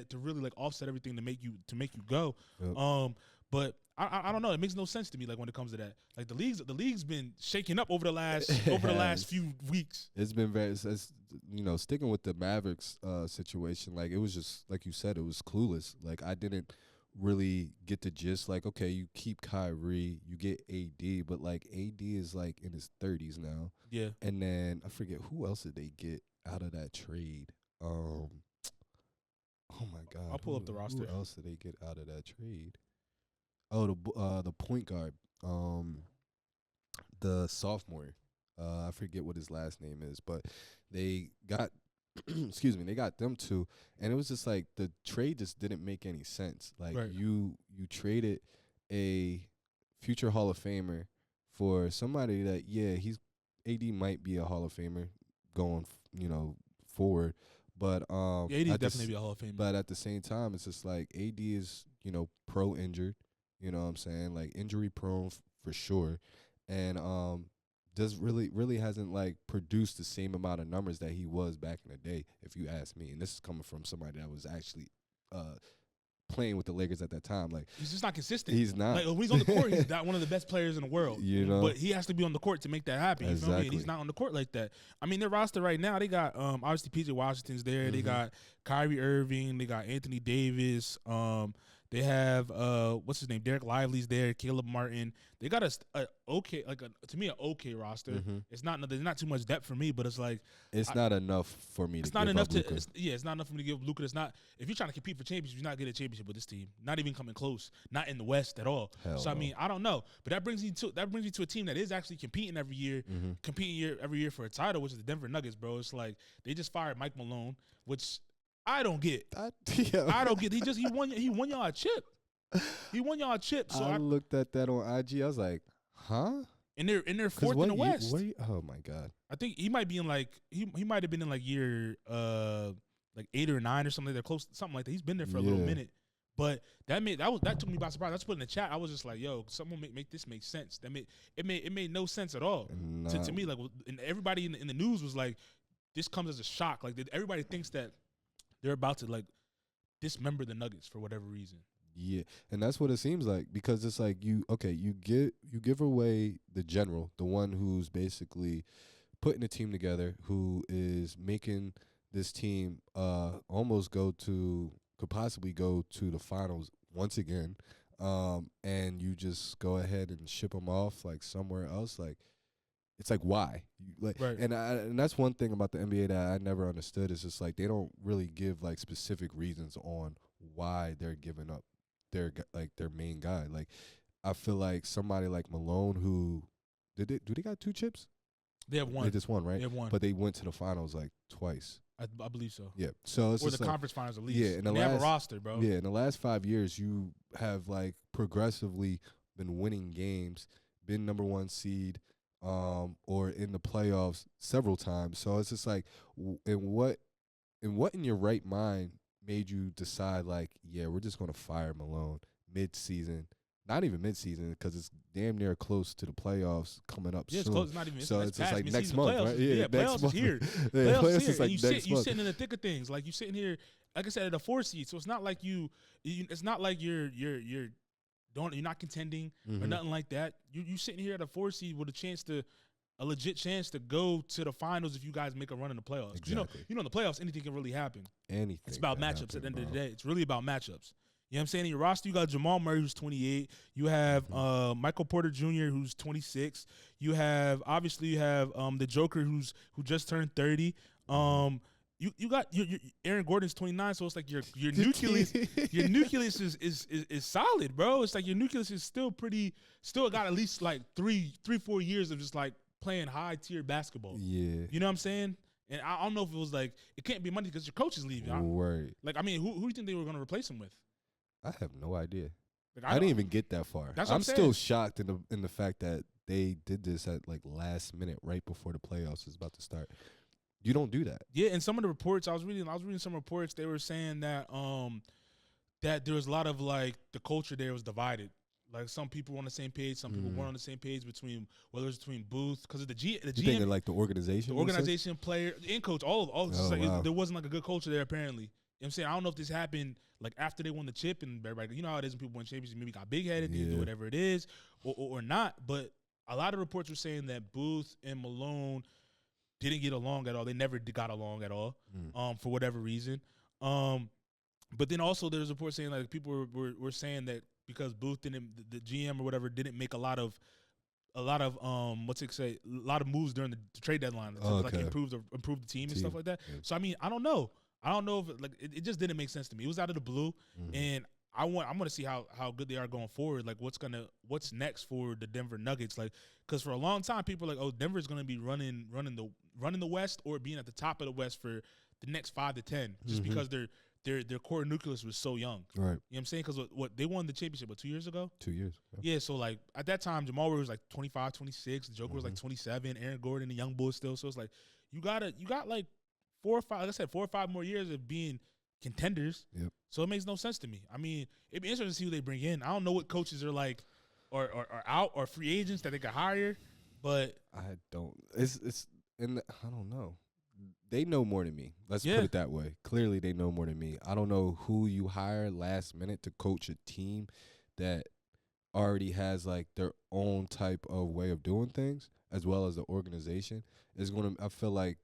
to really like offset everything to make you go. Yep. But I don't know. It makes no sense to me. Like when it comes to that, like the league's been shaking up over the last few weeks. It's been very, sticking with the Mavericks situation. Like it was just like you said, it was clueless. Like I didn't really get the gist. Like okay, you keep Kyrie, you get AD, but like AD is like in his 30s now. Yeah. And then I forget who else did they get out of that trade. Oh my God! I'll pull up the roster. Who else did they get out of that trade? Oh, the point guard, the sophomore. I forget what his last name is, but they got, excuse me, they got them two, and it was just like the trade just didn't make any sense. Like you traded a future Hall of Famer for somebody that he's AD might be a Hall of Famer going forward. But AD is definitely be a Hall of Famer. But at the same time, it's just like AD is pro injured. You know what I'm saying? Like injury prone for sure, and does really hasn't like produced the same amount of numbers that he was back in the day, if you ask me. And this is coming from somebody that was actually playing with the Lakers at that time. Like he's just not consistent. He's not. Like when he's on the court, he's not one of the best players in the world. You know, but he has to be on the court to make that happen. You feel me? And he's not on the court like that. I mean, their roster right now, they got obviously PJ Washington's there. They got Kyrie Irving. They got Anthony Davis. They have what's his name? Derek Lively's there. Caleb Martin. They got to me an okay roster. It's not there's not too much depth for me, but it's like it's not enough for me. It's not enough to it's not enough for me to give Luka. It's not if you're trying to compete for championships, you're not getting a championship with this team. Not even coming close. Not in the West at all. I mean, I don't know, but that brings me to a team that is actually competing every year, every year for a title, which is the Denver Nuggets, bro. It's like they just fired Mike Malone, which I don't get. I don't get. He won y'all a chip. He won y'all a chip. So I looked at that on IG. I was like, huh? And they're fourth in the West. Oh my God! I think he might be in like he might have been in like year like 8 or 9 or something. They're close, something like that. He's been there for a little minute. But that took me by surprise. That's put in the chat. I was just like, yo, someone make this make sense. It made no sense at all to me. Like, and everybody in the news was like, this comes as a shock. Like everybody thinks that they're about to like dismember the Nuggets for whatever reason. Yeah, and that's what it seems like, because it's like you give away the general, the one who's basically putting the team together, who is making this team could possibly go to the finals once again, and you just go ahead and ship them off like somewhere else. Like it's like why? And that's one thing about the NBA that I never understood, is just like they don't really give like specific reasons on why they're giving up their main guy. Like I feel like somebody like Malone, who do they got 2 chips? They have 1. They just won, right? They have 1. But they went to the finals like twice. I believe so. Yeah. So it's or just the like, conference finals at least. Yeah, and they have a roster, bro. Yeah, in the last 5 years, you have like progressively been winning games, been number 1 seed, or in the playoffs several times. So it's just like, what in your right mind made you decide like, yeah, we're just gonna fire Malone mid-season, not even mid-season because it's damn near close to the playoffs coming up soon. It's close. It's not even. So it's just like next month, month, right? Yeah, next playoffs month. is here. Playoffs is here. is like and next you month. sitting in the thick of things. Like you sitting here, like I said, at a 4 seed. So it's not like it's not like you're not contending or nothing like that. You sitting here at a 4 seed with a legit chance to go to the finals if you guys make a run in the playoffs. Exactly. You know, in the playoffs, anything can really happen. Anything. It's about matchups at the end of the day. It's really about matchups. You know what I'm saying? In your roster, you got Jamal Murray, who's 28. You have Michael Porter Jr., who's 26. You have the Joker, who just turned 30. You got your Aaron Gordon's 29, so it's like your nucleus is solid, bro. It's like your nucleus is still got at least like 4 years of just like playing high tier basketball. Yeah. You know what I'm saying? And I don't know if it was like it can't be money because your coach is leaving. Right. Like, I mean, who do you think they were going to replace him with? I have no idea. Like, I didn't even get that far. I'm still shocked in the fact that they did this at like last minute, right before the playoffs was about to start. You don't do that. Yeah, and some of the reports I was reading some reports. They were saying that that there was a lot of like the culture there was divided. Like some people were on the same page, some people weren't on the same page whether it's between Booth because of the GM, thinking like the organization, player, and coach, there wasn't like a good culture there apparently. You know what I'm saying? I don't know if this happened like after they won the chip and everybody, you know how it is when people win championships, maybe got big headed, do whatever it is, or not. But a lot of reports were saying that Booth and Malone didn't get along at all. They never got along at all, for whatever reason. But then also there's reports saying like people were saying that because Booth didn't, the GM or whatever, didn't make a lot of moves during the trade deadline to like improve the team and stuff like that. Yeah. So I mean, I don't know if it just didn't make sense to me. It was out of the blue, and I'm gonna see how good they are going forward. Like what's next for the Denver Nuggets? Like, because for a long time people are like, oh, Denver's gonna be running the West or being at the top of the West for the next 5 to 10, just because their core nucleus was so young. Right. You know what I'm saying? Because what they won the championship 2 years ago. 2 years. Yeah. So like at that time, Jamal Murray was like 25, 26. The Joker was like 27. Aaron Gordon, the young bull still. So it's like you got like 4 or 5. Like I said, 4 or 5 more years of being contenders. Yep. So it makes no sense to me. I mean, it'd be interesting to see who they bring in. I don't know what coaches are like, or out or free agents that they could hire, but I don't. I don't know. They know more than me. Let's put it that way. Clearly, they know more than me. I don't know who you hire last minute to coach a team that already has like their own type of way of doing things, as well as the organization. I feel like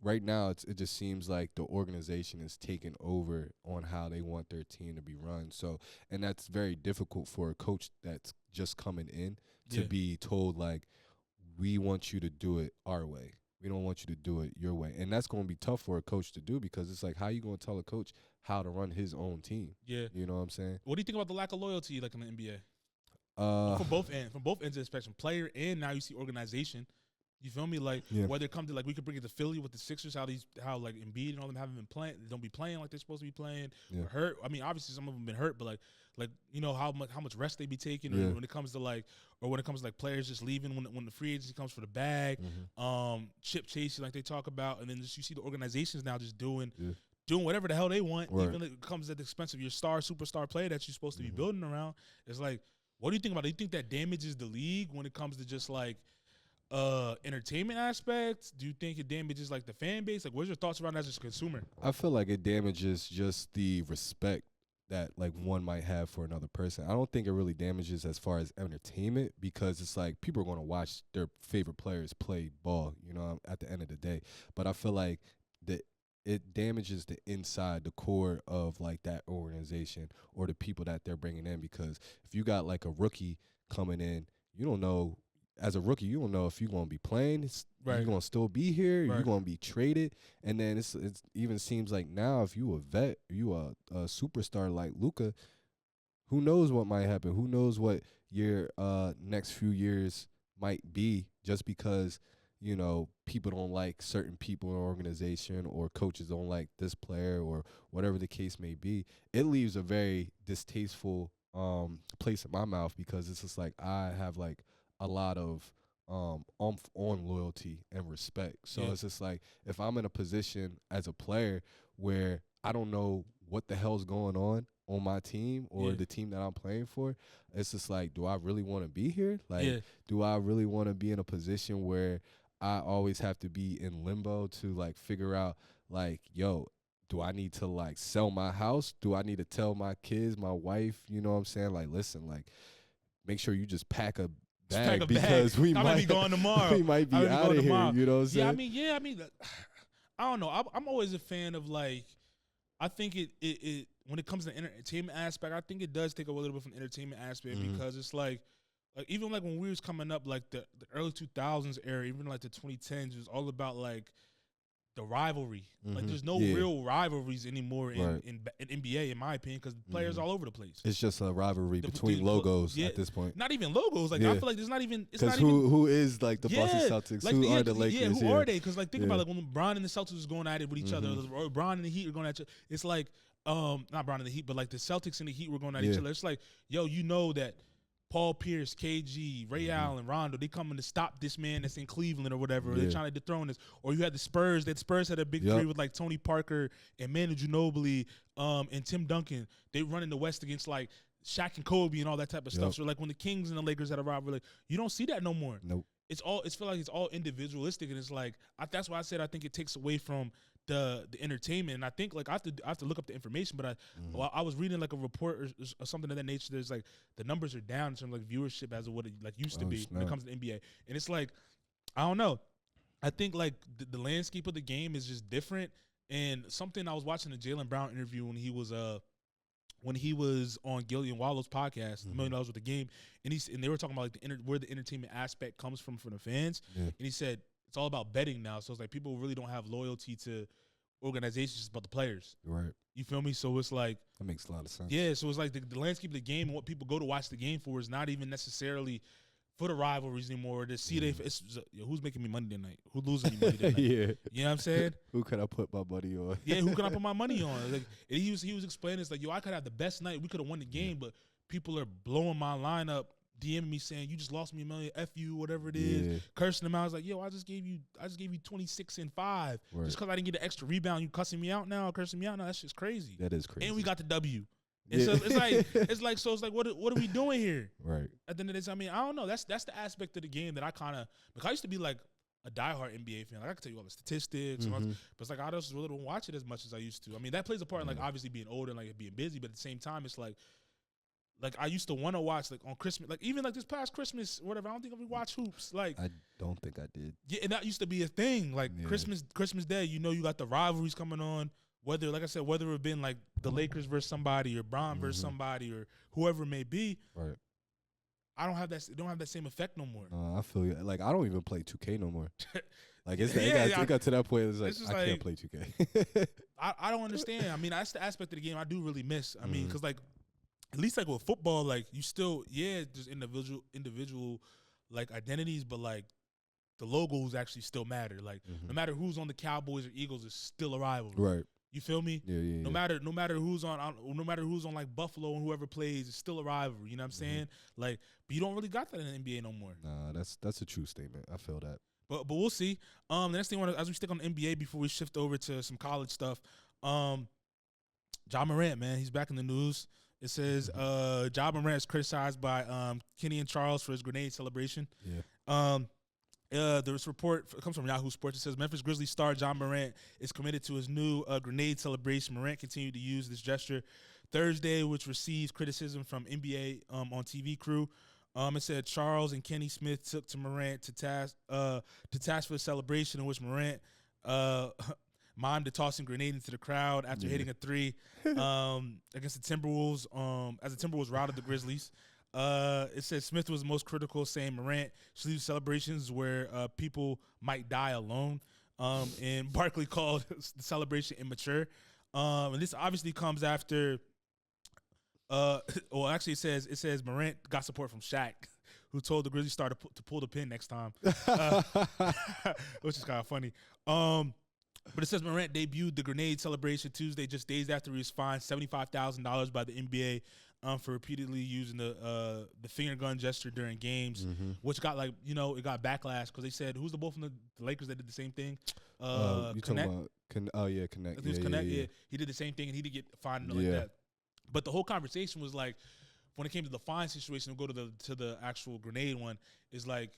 right now it just seems like the organization is taking over on how they want their team to be run. So, and that's very difficult for a coach that's just coming in to be told like, we want you to do it our way. We don't want you to do it your way. And that's going to be tough for a coach to do because it's like, how you going to tell a coach how to run his own team? Yeah. You know what I'm saying? What do you think about the lack of loyalty like in the NBA? From both ends of the spectrum, player and now you see organization. You feel me? Like whether it comes to like we could bring it to Philly with the Sixers, how like Embiid and all them haven't been playing, they don't be playing like they're supposed to be playing, or hurt. I mean, obviously some of them been hurt, but like you know how much rest they be taking, or when it comes to like players just leaving when the free agency comes for the bag, chip chasing like they talk about, and then just you see the organizations now just doing whatever the hell they want, even if it comes at the expense of your superstar player that you're supposed to be building around. It's like, what do you think about it? Do you think that damages the league when it comes to just like entertainment aspects? Do you think it damages like the fan base? Like, what's your thoughts around that as a consumer? I feel like it damages just the respect that like one might have for another person. I don't think it really damages as far as entertainment because it's like people are going to watch their favorite players play ball, you know, at the end of the day. But I feel like it damages the inside, the core of like that organization or the people that they're bringing in, because if you got like a rookie coming in, you don't know. As a rookie, you don't know if you're going to be playing, you're going to still be here, you're going to be traded. And then it even seems like now if you a vet, you a superstar like Luka, who knows what might happen? Who knows what your next few years might be just because, you know, people don't like certain people in an organization or coaches don't like this player or whatever the case may be. It leaves a very distasteful place in my mouth because it's just like I have like a lot of on loyalty and respect. So it's just like if I'm in a position as a player where I don't know what the hell's going on my team or the team that I'm playing for, it's just like, do I really want to be here? Like, do I really want to be in a position where I always have to be in limbo to, like, figure out, like, yo, do I need to, like, sell my house? Do I need to tell my kids, my wife, you know what I'm saying? Like, listen, like, make sure you just pack a bag because we might be going tomorrow. We might be out of here, you know what I'm saying? I mean, I don't know. I'm always a fan of, like, I think it when it comes to the entertainment aspect, I think it does take a little bit from the entertainment aspect because it's like even like when we was coming up, like the early 2000s era, even like the 2010s, it was all about like the rivalry. Like there's no real rivalries anymore in NBA, in my opinion, because players all over the place. It's just a rivalry between logos at this point. Not even logos. Like I feel like there's not even. Because who is like the Boston Celtics? Like who are the Lakers? Yeah, who are they? Because like think about like when LeBron and the Celtics was going at it with each other, or LeBron and the Heat are going at each other. It's like not LeBron and the Heat, but like the Celtics and the Heat were going at each other. It's like, yo, you know that Paul Pierce, KG, Ray Allen, Rondo, they coming to stop this man that's in Cleveland or whatever. They're trying to dethrone this. Or you had the Spurs. That Spurs had a big three with like Tony Parker and Manu Ginobili and Tim Duncan. They run in the West against like Shaq and Kobe and all that type of stuff. So like when the Kings and the Lakers had a rivalry, like, you don't see that no more. Nope. It's feel like it's all individualistic, and it's like that's why I said I think it takes away from the entertainment. And I think like I have to look up the information, but I was reading like a report or something of that nature. There's like the numbers are down in terms of like viewership as of what it like used to be when it comes to the NBA. And it's like, I don't know. I think like the landscape of the game is just different. And something I was watching a Jaylen Brown interview when he was on Gillian Wallow's podcast, $1 Million with the Game, and they were talking about like where the entertainment aspect comes from for the fans. And he said it's all about betting now. So it's like people really don't have loyalty to organizations, it's about the players. Right. You feel me? So it's like that makes a lot of sense. Yeah. So it's like the landscape of the game and what people go to watch the game for is not even necessarily for the rivalries anymore. To see who's making me money tonight? Who's losing me money tonight? You know what I'm saying? Who can I put my money on? Who can I put my money on? Like he was explaining, it's like, yo, I could have the best night. We could have won the game, but people are blowing my lineup, DMing me saying you just lost me $1 million, F you, whatever it is, cursing them out. I was like, yo, I just gave you 26 and 5 just because I didn't get an extra rebound. You cussing me out now, cursing me out now. That's just crazy. That is crazy. And we got the W. And so it's like what are we doing here? Right. At the end of this, I mean, I don't know. That's the aspect of the game that I kind of, because I used to be like a diehard NBA fan. Like I could tell you all the statistics, but it's like I just really don't watch it as much as I used to. I mean, that plays a part in like obviously being older and like being busy, but at the same time, it's like I used to want to watch like on Christmas, like even like this past Christmas, whatever. I don't think we watched hoops. Like I don't think I did. Yeah, and that used to be a thing. Like Christmas Day, you know, you got the rivalries coming on. Whether, like I said, whether it been like the Lakers versus somebody or Bron versus somebody or whoever it may be, right? I don't have that. It don't have that same effect no more. I feel you. Like I don't even play 2K no more. Like it got to that point. It's like I can't play 2K. I don't understand. I mean, that's the aspect of the game I do really miss. I mean, because like at least like with football, like you still there's individual like identities, but like the logos actually still matter. Like no matter who's on the Cowboys or Eagles, it's still a rivalry. Right. You feel me? Yeah. No matter who's on like Buffalo and whoever plays, it's still a rivalry. You know what I'm saying? Like, but you don't really got that in the NBA no more. Nah, that's a true statement. I feel that. But we'll see. The next thing as we stick on the NBA before we shift over to some college stuff, Ja Morant, man, he's back in the news. It says Ja Morant is criticized by Kenny and Charles for his grenade celebration. Yeah. This report comes from Yahoo Sports. It says Memphis Grizzlies star Ja Morant is committed to his new grenade celebration. Morant continued to use this gesture Thursday, which receives criticism from NBA on TV crew. It said Charles and Kenny Smith took to Morant to task for the celebration, in which Morant mimed a tossing grenade into the crowd after hitting a three against the Timberwolves. As the Timberwolves routed the Grizzlies. It says Smith was the most critical, saying Morant should leave celebrations where people might die alone. And Barkley called the celebration immature. And this obviously comes after. Well, actually, it says Morant got support from Shaq, who told the Grizzlies star to pull the pin next time, which is kind of funny. But it says Morant debuted the grenade celebration Tuesday, just days after he was fined $75,000 by the NBA for repeatedly using the finger gun gesture during games, which got it got backlash because they said who's the boy from the Lakers that did the same thing? You talking about? Connect. I think it's Connect. Yeah, he did the same thing and he did get fined like that. But the whole conversation was like, when it came to the fine situation, we'll go to the actual grenade one. Is like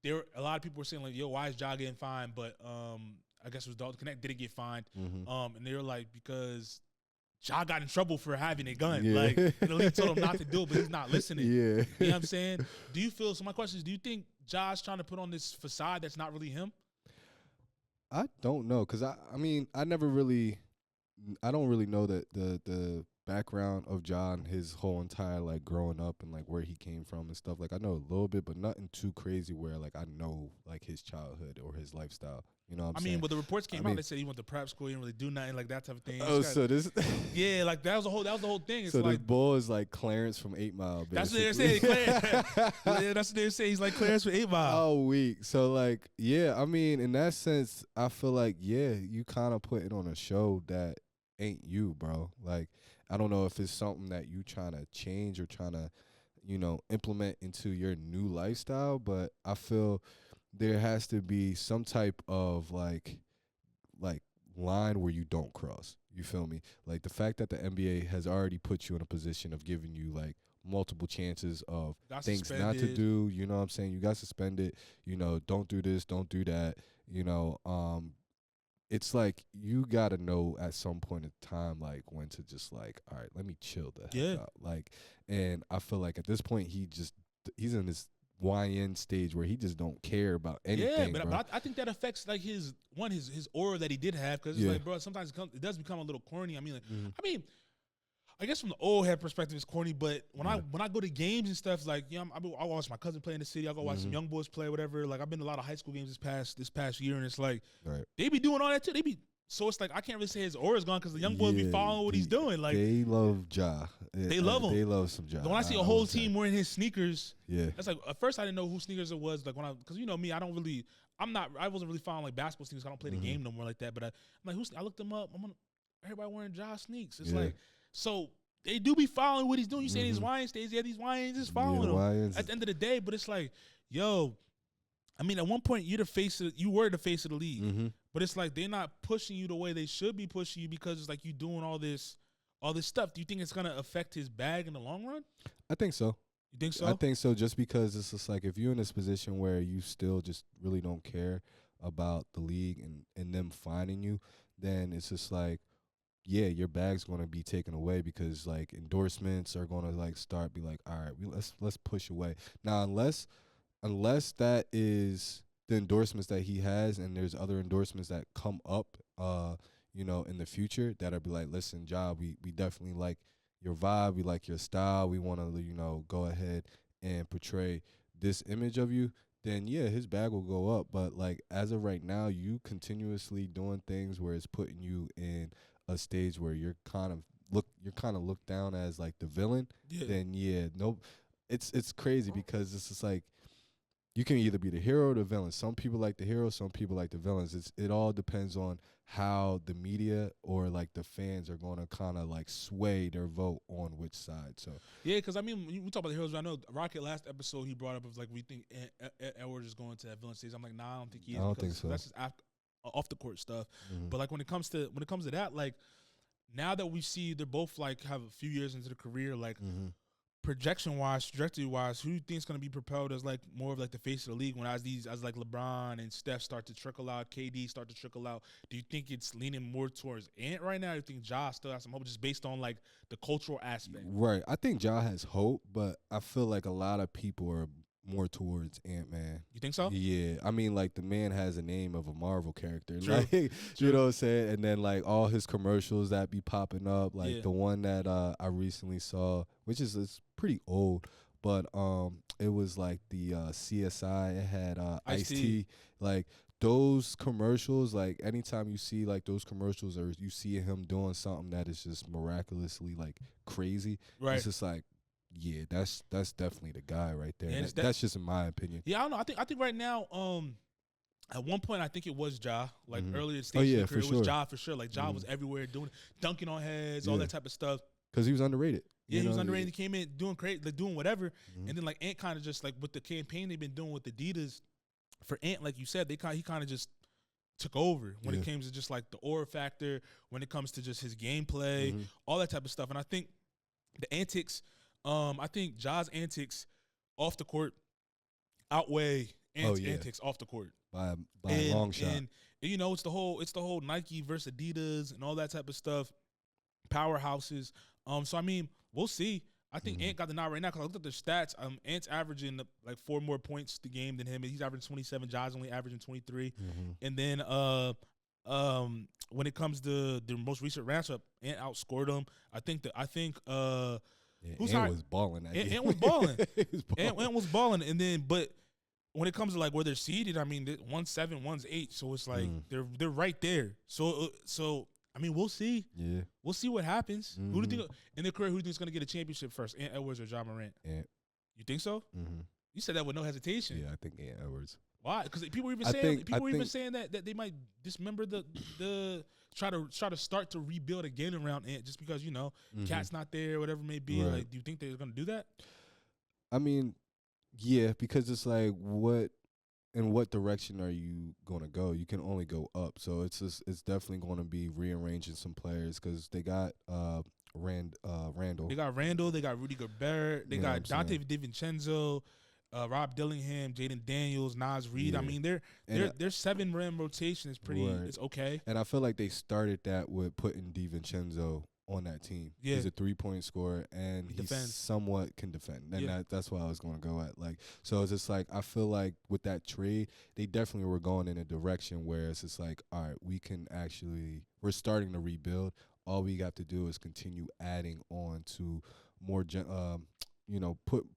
a lot of people were saying like, yo, why is Ja getting fined? But I guess it was Dalton Connect didn't get fined. And they were like, because Ja got in trouble for having a gun. Yeah. Like the league told him not to do it, but he's not listening. Yeah. You know what I'm saying? So my question is, do you think Ja's trying to put on this facade that's not really him? I don't know, because I don't really know the background of Ja and his whole entire like growing up and like where he came from and stuff. Like I know a little bit, but nothing too crazy where like I know like his childhood or his lifestyle. You know what I'm saying? But the reports came out. They said he went to prep school. He didn't really do nothing like that type of thing. So this. Yeah, like that was the whole thing. It's so like this boy is like Clarence from 8 Mile. Basically. That's what they're saying. Yeah, that's what they're saying. He's like Clarence from 8 Mile. Oh, weak. So like, yeah. I mean, in that sense, I feel like you kind of putting on a show that ain't you, bro. Like, I don't know if it's something that you trying to change or trying to, implement into your new lifestyle, but I feel there has to be some type of like line where you don't cross. You feel me? Like the fact that the NBA has already put you in a position of giving you like multiple chances of things not to do. You know what I'm saying? You got suspended. Don't do this, don't do that. It's like you gotta know at some point in time like when to just like, all right, let me chill the heck out. Like, and I feel like at this point he's in this YN stage where he just don't care about anything. Yeah, but I think that affects like his aura that he did have, because it's like, bro, sometimes it does become a little corny. I mean, I guess from the old head perspective, it's corny. But when I go to games and stuff, like I watch my cousin play in the city. I go watch some young boys play, whatever. Like I've been to a lot of high school games this past year, and it's like they be doing all that too. So it's like I can't really say his aura's gone because the young boys be following what he's doing. Like they love Ja. They love him. They love some Ja. When I see a whole team wearing his sneakers, that's like at first I didn't know whose sneakers it was. Like because me, I wasn't really following like basketball sneakers. I don't play the game no more like that. But I'm like, I looked them up. Everybody wearing Ja sneaks. It's like so. They do be following what he's doing. You say these Wine stays, these Wines is following him at the end of the day. But it's like, yo, at one point you were the face of the league. But it's like they're not pushing you the way they should be pushing you, because it's like you doing all this stuff. Do you think it's gonna affect his bag in the long run? I think so. You think so? I think so, just because it's just like if you're in this position where you still just really don't care about the league and them finding you, then it's just like, yeah, your bag's going to be taken away, because like endorsements are going to like start be like, all right, let's push away. Now, unless that is the endorsements that he has, and there's other endorsements that come up, in the future that'll be like, listen, Ja, we definitely like your vibe, we like your style, we want to go ahead and portray this image of you. Then yeah, his bag will go up. But like as of right now, you continuously doing things where it's putting you in a stage where you're kind of looked down as like the villain, then it's crazy, because it's just like you can either be the hero or the villain. Some people like the hero, some people like the villains. It all depends on how the media or like the fans are going to kind of like sway their vote on which side. So yeah, because we talk about the heroes. I know Rocket last episode he brought up of like, we think Edwards is going to that villain stage. I'm like, nah, I don't think he is. I don't think so. That's just off the court stuff. But like when it comes to that, like now that we see they're both like have a few years into the career, like projection wise, trajectory wise, who do you think is going to be propelled as like more of like the face of the league as like LeBron and Steph start to trickle out, KD start to trickle out? Do you think it's leaning more towards Ant right now? Or do you think Ja still has some hope, just based on like the cultural aspect? Right. I think Ja has hope, but I feel like a lot of people are more towards Ant-Man. You think so? Yeah. Like the man has a name of a Marvel character. True. Like, True. You know what I'm saying? And then like all his commercials that be popping up, like the one that I recently saw, which is it's pretty old, but it was like the CSI. It had Ice-T. Like those commercials, like anytime you see like those commercials or you see him doing something that is just miraculously like crazy, it's just like, yeah, that's definitely the guy right there. That's just in my opinion. Yeah, I don't know. I think right now, at one point I think it was Ja. Like earlier stage, for it sure. was Ja for sure. Like Ja was everywhere dunking on heads, all that type of stuff. Because he was underrated. Yeah, he was underrated. He came in doing great, like doing whatever. And then like Ant kind of just like with the campaign they've been doing with Adidas for Ant, like you said, he kind of just took over when it came to just like the aura factor, when it comes to just his gameplay, all that type of stuff. And I think the antics, I think Ja's antics off the court outweigh Ant's antics off the court by a long shot. And you know, it's the whole Nike versus Adidas and all that type of stuff, powerhouses. So I mean, we'll see. I think Ant got the nod right now because I looked at their stats. Ant's averaging like 4 more points a game than him. He's averaging 27. Ja's only averaging 23. And then when it comes to the most recent matchup, Ant outscored him. I think Ant was balling. Ant was balling. Ant was balling. And then, but when it comes to like where they're seated, I mean, 1-7, 1-8. So it's like they're right there. So I mean, we'll see. Yeah, we'll see what happens. Who do you think in their career? Who do you think is going to get a championship first? Ant Edwards or Ja Morant? Ant. You think so? You said that with no hesitation. Yeah, I think Ant Edwards. Why? Because people were even saying that they might dismember the try to start to rebuild again around Ant just because Cat's not there, whatever it may be. Right. Like, do you think they're going to do that? I mean, yeah, because it's like in what direction are you going to go? You can only go up. So it's definitely going to be rearranging some players because they got Randall. They got Randall. They got Rudy Gobert. They got Dante DiVincenzo, Rob Dillingham, Jaden Daniels, Naz Reid. Yeah. I mean, their 7-rim rotation is pretty. Right. It's okay. And I feel like they started that with putting DiVincenzo on that team. Yeah. He's a 3-point scorer, and he somewhat can defend. And that's why I was going to go at. Like, so it's just like I feel like with that trade, they definitely were going in a direction where it's just like, all right, we're starting to rebuild. All we got to do is continue adding on to more,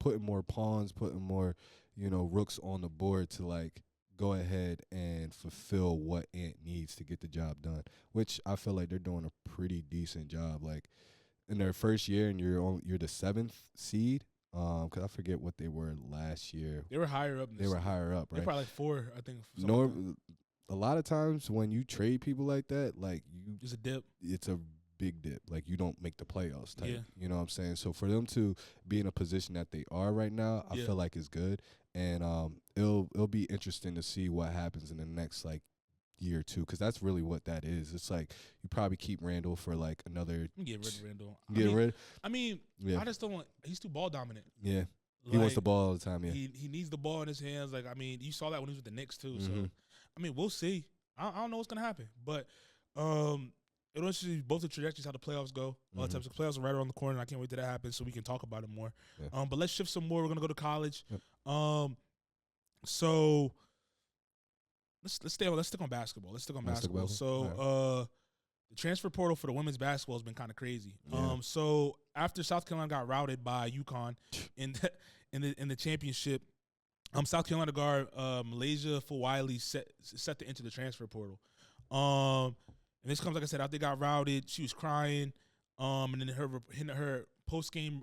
putting more pawns, putting more, rooks on the board to like go ahead and fulfill what Ant needs to get the job done, which I feel like they're doing a pretty decent job. Like in their first year, and you're the 7th seed. Because I forget what they were last year. They were higher up. They were higher up, right? They're probably like 4, I think. A lot of times when you trade people like that, like it's a dip. It's a big dip. Like you don't make the playoffs type. Yeah. You know what I'm saying? So for them to be in a position that they are right now, I feel like it's good. And it'll be interesting to see what happens in the next like year or two, because that's really what that is. It's like you probably keep Randall for like another. Get rid of Randall. I mean, I just don't want. He's too ball dominant. Yeah, he wants the ball all the time. Yeah, he needs the ball in his hands. Like I mean, you saw that when he was with the Knicks too. So I mean, we'll see. I don't know what's gonna happen, but it'll see both the trajectories, how the playoffs go. All the types of playoffs are right around the corner. And I can't wait till that happens so we can talk about it more. Yeah. But let's shift some more. We're gonna go to college. Yep. So let's stick on basketball. Let's stick on basketball. So the transfer portal for the women's basketball has been kind of crazy. Yeah. So after South Carolina got routed by UConn in the championship, South Carolina guard Malaysia Fulwiley set to enter the transfer portal. And this comes, like I said, after they got routed, she was crying. And then in her post-game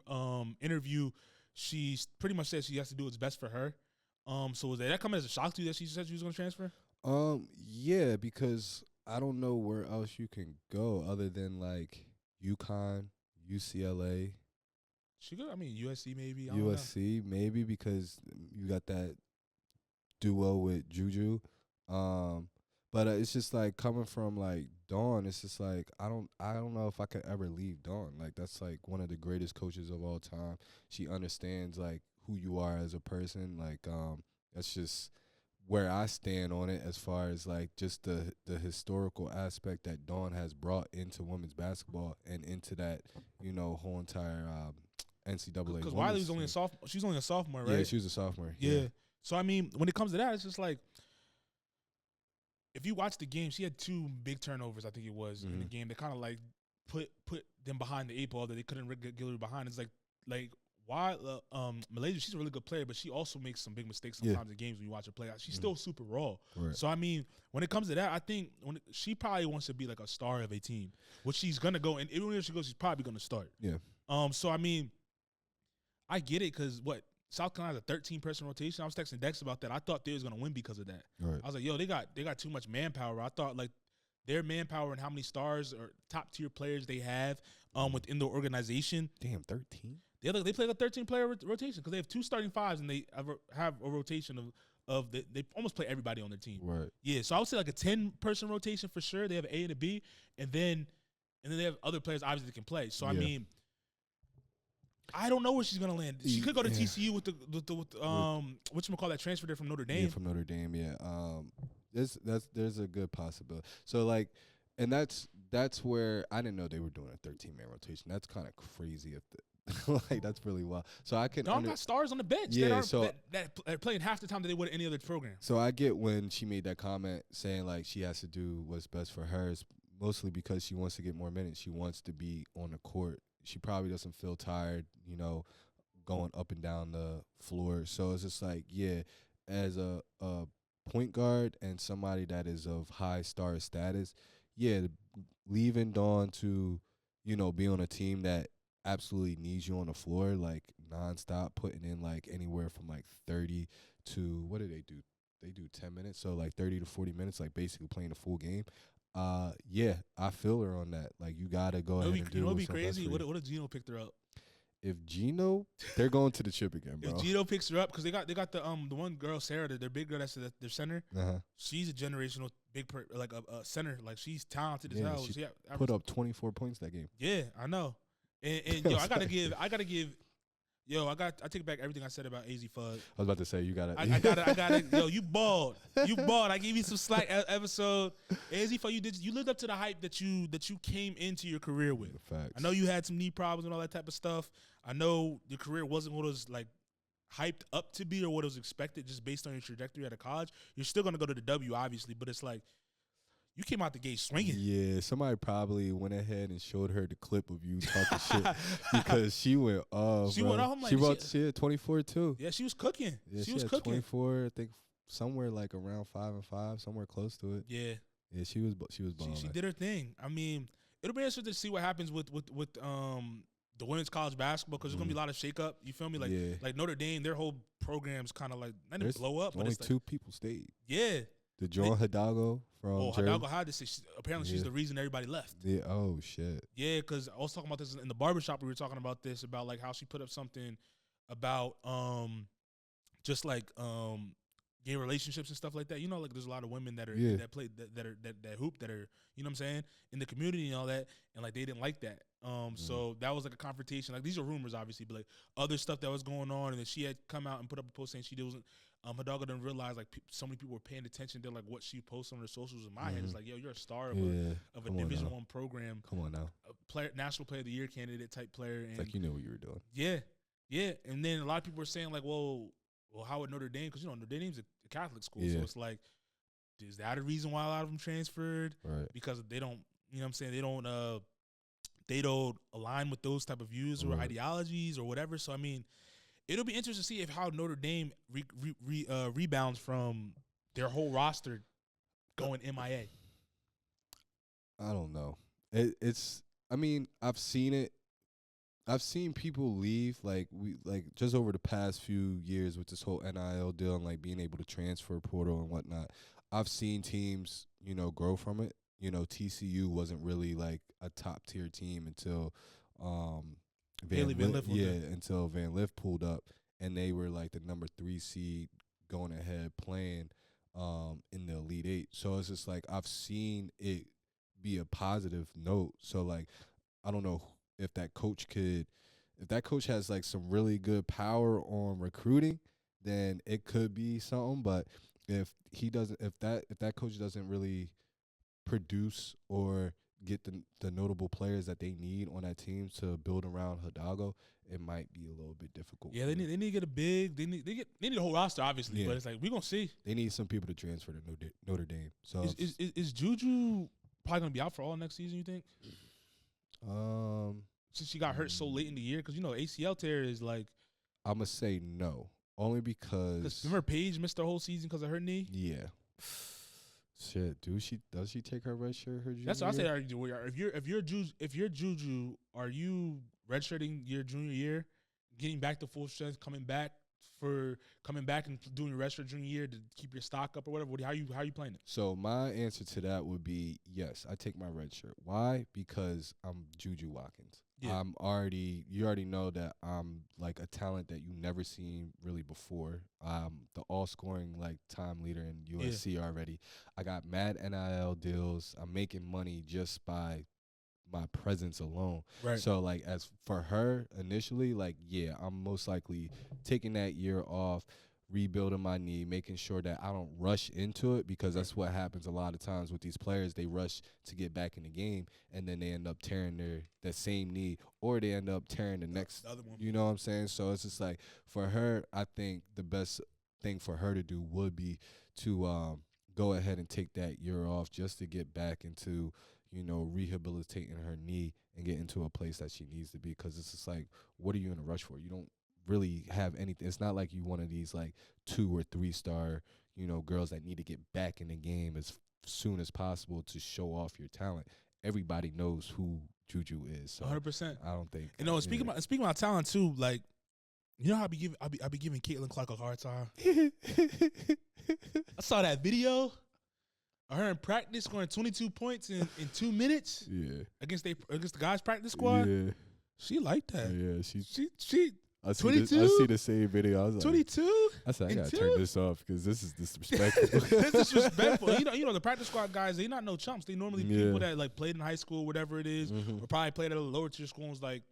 interview, she pretty much said she has to do what's best for her. So was that coming as a shock to you that she said she was going to transfer? Yeah, because I don't know where else you can go other than like UConn, UCLA. She could, USC maybe. USC maybe because you got that duo with Juju. But it's just like coming from like Dawn, it's just like I don't know if I could ever leave Dawn. Like that's like one of the greatest coaches of all time. She understands like who you are as a person. Like that's just where I stand on it as far as like just the historical aspect that Dawn has brought into women's basketball and into that, whole entire NCAA. Because Wiley's only a sophomore. She's only a sophomore, right? Yeah, she was a sophomore. Yeah. So when it comes to that, it's just like, if you watch the game, she had 2 big turnovers, I think it was, in the game. They kind of like put them behind the 8 ball that they couldn't get Guillory behind. It's like why Malaysia, she's a really good player, but she also makes some big mistakes sometimes in games when you watch her play. She's still super raw. Right. So when it comes to that, I think she probably wants to be like a star of a team, which she's gonna go, and even if she goes, she's probably gonna start. Yeah. So I get it because South Carolina's a 13-person rotation. I was texting Dex about that. I thought they was gonna win because of that. Right. I was like, yo, they got too much manpower. I thought like their manpower and how many stars or top tier players they have within the organization. Damn, 13. They play a 13-player rotation because they have 2 starting fives and they have a rotation of they almost play everybody on their team. Right. Yeah, so I would say like a 10-person rotation for sure. They have an A and a B, and then they have other players obviously that can play. So I mean, I don't know where she's gonna land. She could go to TCU with the whatchamacallit transfer there from Notre Dame. Yeah, from Notre Dame. Yeah. There's a good possibility. So like, and that's where I didn't know they were doing a 13-man rotation. That's kind of crazy. Like that's really wild. So I can. Got stars on the bench. Yeah, that are playing half the time that they would any other program. So I get when she made that comment saying like she has to do what's best for her, mostly because she wants to get more minutes. She wants to be on the court. She probably doesn't feel tired, going up and down the floor. So it's just like, yeah, as a point guard and somebody that is of high star status, yeah, leaving Dawn to, be on a team that absolutely needs you on the floor, like nonstop, putting in like anywhere from like 30 to, what do? They do 10 minutes, so like 30 to 40 minutes, like basically playing a full game. Yeah, I feel her on that. Like you gotta go ahead and do. It'd be crazy. What if Gino picked her up? If Gino, they're going to the chip again, bro. If Gino picks her up, because they got the one girl, Sarah, their big girl, that's their center. She's a generational like a center. Like she's talented as hell. She put up 24 points that game. Yeah, I know. And yo, I gotta give. Yo, I take back everything I said about AZ Fudd. I was about to say you gotta. I gotta. Yo, you balled. I gave you some slack episode. AZ Fudd, you lived up to the hype that you came into your career with. Facts. I know you had some knee problems and all that type of stuff. I know your career wasn't what it was like hyped up to be or what it was expected just based on your trajectory out of college. You're still gonna go to the W, obviously, but it's like you came out the gate swinging. Yeah, somebody probably went ahead and showed her the clip of you talking shit because she went off. She went off. Like, she had 24 too. Yeah, she was cooking. Yeah, she was cooking. 24. I think somewhere like around 5 and 5, somewhere close to it. Yeah. Yeah, she was balling. She did her thing. I mean, it'll be interesting to see what happens with the women's college basketball because there's gonna be a lot of shakeup. You feel me? Like Notre Dame, their whole program's kind of like not even blow up. But only it's like, 2 people stayed. Yeah. The Joan Hidalgo from Hidalgo had to say apparently she's the reason everybody left. Yeah. Oh shit. Yeah, because I was talking about this in the barbershop. We were talking about this about like how she put up something about just like gay relationships and stuff like that. Like there's a lot of women that are that play that hoop that are what I'm saying, in the community and all that, and like they didn't like that. So that was like a confrontation. Like these are rumors, obviously, but like other stuff that was going on, and then she had come out and put up a post saying she wasn't. Hidalgo didn't realize like so many people were paying attention to like what she posted on her socials. In my head, it's like, yo, you're a star of a Division I program. Come on now, national player of the year candidate type player. And it's like you knew what you were doing. Yeah. And then a lot of people were saying like, well, how would Notre Dame? Because Notre Dame's a Catholic school, so it's like, is that a reason why a lot of them transferred? Right. Because they don't, what I'm saying, they don't align with those type of views or ideologies or whatever. So I mean, it'll be interesting to see how Notre Dame rebounds from their whole roster going MIA. I don't know. I mean, I've seen it. I've seen people leave like just over the past few years with this whole NIL deal and like being able to transfer portal and whatnot. I've seen teams, grow from it. TCU wasn't really like a top tier team until Van Lith, until Van Lith pulled up and they were like the number 3 seed going ahead playing in the Elite 8. So it's just like I've seen it be a positive note. So like I don't know if that coach has like some really good power on recruiting, then it could be something. But if that coach doesn't really produce or get the notable players that they need on that team to build around Hidalgo, it might be a little bit difficult. Yeah, they need to get a big. They need a whole roster, obviously. But it's like we're gonna see. They need some people to transfer to Notre Dame. So is Juju probably gonna be out for all next season? You think? Since she got hurt so late in the year, because ACL tear is like. I'm gonna say no, only because. Remember Paige missed the whole season because of her knee. Yeah. Shit, does she take her red shirt? Her junior That's what year? I say. If you're Juju, are you redshirting your junior year, getting back to full strength, coming back for coming back and doing your rest for junior year to keep your stock up or whatever? How you playing it? So my answer to that would be yes. I take my red shirt. Why? Because I'm Juju Watkins. Yeah. You already know that I'm like a talent that you never seen really before. The all scoring like time leader in USC already. I got mad NIL deals. I'm making money just by my presence alone. Right. So like as for her initially, like yeah, I'm most likely taking that year off, rebuilding my knee, making sure that I don't rush into it, because that's what happens a lot of times with these players. They rush to get back in the game, and then they end up tearing that same knee, or they end up tearing the next. Other one. You know what I'm saying? So it's just like for her, I think the best thing for her to do would be to go ahead and take that year off just to get back into, you know, rehabilitating her knee and get into a place that she needs to be. Because it's just like, what are you in a rush for? You don't really have anything. It's not like you one of these like 2 or 3 star, you know, girls that need to get back in the game as soon as possible to show off your talent. Everybody knows who Juju is. So 100%. I don't think. You know, speaking about talent too, like, you know how I be giving Caitlin Clark a hard time. I saw that video of her in practice scoring 22 points in 2 minutes. Yeah. Against the guys' practice squad. Yeah. She liked that. Yeah. She. I 22? see the same video. I was like, 22. I said I gotta turn this off because this is disrespectful. This is disrespectful. You know the practice squad guys. They not no chumps. They normally people that like played in high school, whatever it is, or probably played at a lower tier schools. Like,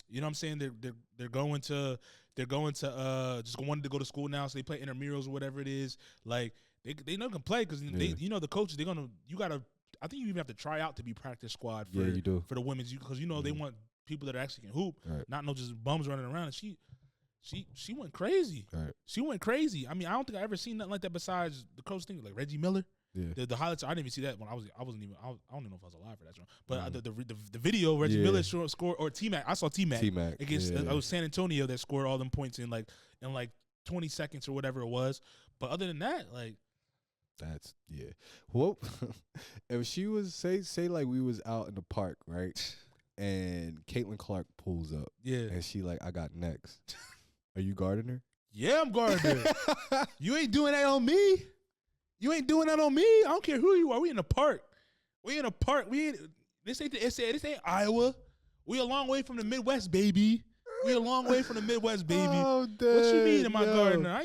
you know what I'm saying? They're going to just wanted to go to school now, so they play intramurals or whatever it is. Like they know can play because they, you know, the coaches I think you even have to try out to be practice squad for you do. for the women's, because you know they want people that actually can hoop, not no just bums running around. And she went crazy. Right. She went crazy. I mean, I don't think I ever seen nothing like that besides the coach thing, like Reggie Miller. Yeah. The highlights, I didn't even see that when I don't even know if I was alive for that show. But the video, Reggie Miller scored, or T-Mac. I saw T-Mac against it was San Antonio that scored all them points in like 20 seconds or whatever it was. But other than that, like, that's well, if she was say like we was out in the park, right, and Caitlin Clark pulls up, and she like, I got next. Are you guarding her? Yeah, I'm guarding her. You ain't doing that on me. You ain't doing that on me. I don't care who you are. We in the park. This ain't Iowa. We a long way from the Midwest, baby. We a long way from the Midwest, baby. Oh, what you mean am I guarding her?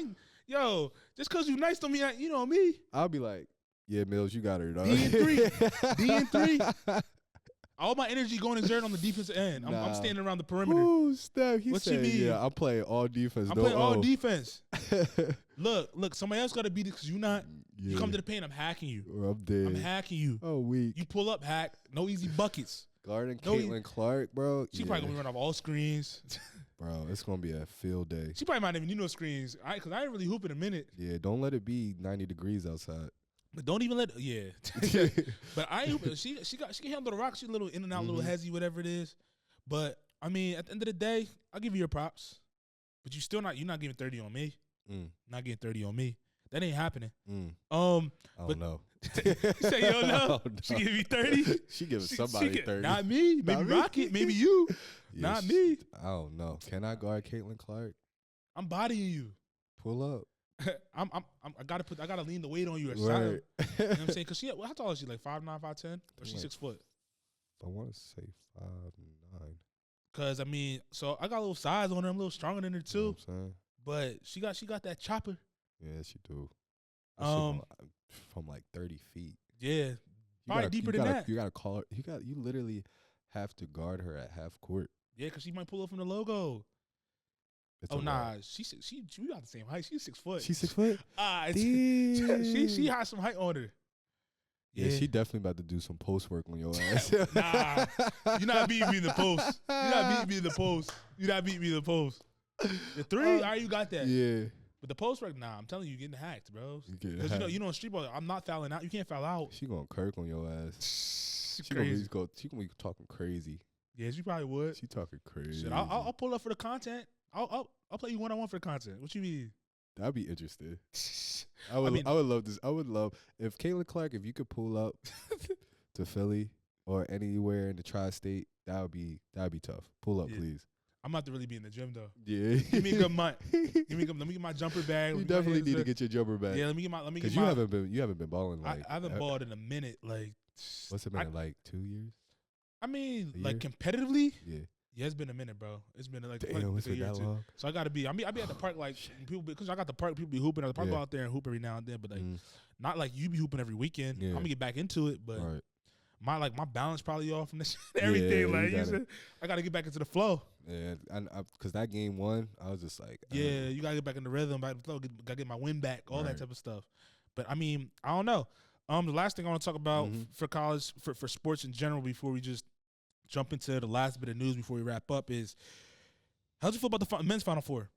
Just because you nice to me, you know me. I'll be like, yeah, Mills, you got her, dog. D and 3. All my energy going exert on the defensive end. I'm standing around the perimeter. Ooh, Steph, he what said, you mean? Yeah, I'm playing all defense. I'm playing all defense. Look, somebody else got to beat it because you not. Yeah. You come to the paint, I'm hacking you. I'm dead. I'm hacking you. Oh, weak. You pull up, hack. No easy buckets. Guarding Caitlin Clark, bro. She probably gonna run off all screens. Bro, it's gonna be a field day. She probably might not even need no screens. Because I ain't really hoop in a minute. Yeah, don't let it be 90 degrees outside. But don't even let But I ain't. She can handle the rock. She's a little in and out, little hezzy, whatever it is. But I mean, at the end of the day, I'll give you your props. But you're not giving 30 on me. Not getting 30 on me. That ain't happening. I don't know. You say you don't know? She give you 30? She giving somebody 30. Not me. Maybe Rocket. Maybe you. Not me. I don't know. Can I guard Caitlin Clark? I'm bodying you. Pull up. I gotta lean the weight on you or something. You know what I'm saying? Cause how tall is she? Like 5'9", 5'10"? Or she's 6 foot? I want to say 5'9". Cause I mean, so I got a little size on her. I'm a little stronger than her too. You know what I'm saying? But she got that chopper. Yeah, she do. From like 30 feet. Yeah, probably deeper than that. You gotta call her. You literally have to guard her at half court. Yeah, cause she might pull up from the logo. We got the same height. She's 6 foot. She's 6 foot. She has some height on her. Yeah, she definitely about to do some post work on your ass. Nah, you're not beating me in the post. You're not beating me in the post. The 3, all right, you got that. Yeah. But the post work, nah, I'm telling you, you're getting hacked, bro. Because you know, in street ball, I'm not fouling out. You can't foul out. She gonna kirk on your ass. She gonna be talking crazy. Yeah, she probably would. She talking crazy. Shit, I'll pull up for the content. I'll play you one-on-one for the content. What you mean? That'd be interesting. I would love this. I would love if Caitlin Clark, if you could pull up to Philly or anywhere in the tri-state, that'd be tough. Pull up, please. I'm about to really be in the gym though. Yeah. Give me a good month. Let me get my jumper bag. You definitely need to get your jumper bag. Yeah, let me get my. Because you haven't been balling like. I haven't balled in a minute. Like, what's it been like 2 years? I mean, like competitively. Yeah. Yeah, it's been a minute, bro. It's been like it's been that long. So I gotta be. I be at the park like people because I got the park. People be hooping at the park. Go out there and hoop every now and then, but like not like you be hooping every weekend. I'm gonna get back into it, but my balance probably off from this everything. Like I gotta get back into the flow. Yeah, because that game 1, I was just like, you gotta get back in the rhythm, back in the flow, gotta get my win back, all that type of stuff. But I mean, I don't know. The last thing I want to talk about for college, for sports in general, before we just jump into the last bit of news before we wrap up, is how'd you feel about the men's Final Four?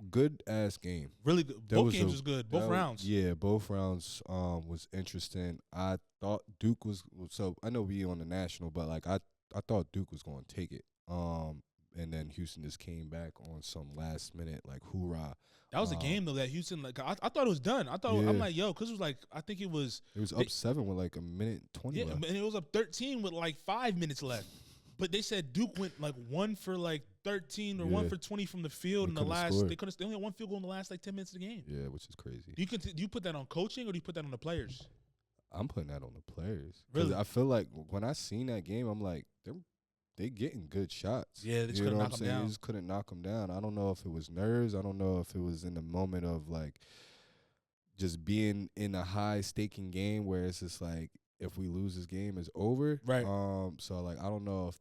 Good ass game. Really good. Both games was good. Both rounds. Yeah, both rounds was interesting. I thought Duke was so. I know we on the national, but like I thought Duke was going to take it. And then Houston just came back on some last minute like hoorah. That was a game though that Houston like I thought it was done. I'm like I'm because I think it was up 7 with like a minute 20 left. And it was up 13 with like 5 minutes left. But they said Duke went like 1 for like 13 or 1 for 20 from the field in the last. They only had 1 field goal in the last like 10 minutes of the game. Yeah, which is crazy. Do you put that on coaching or do you put that on the players? I'm putting that on the players. Really? I feel like when I seen that game, I'm like they getting good shots. Yeah, they just couldn't knock them down. They just couldn't knock them down. I don't know if it was nerves. I don't know if it was in the moment of like just being in a high staking game where it's just like if we lose this game, it's over. Right. So like I don't know if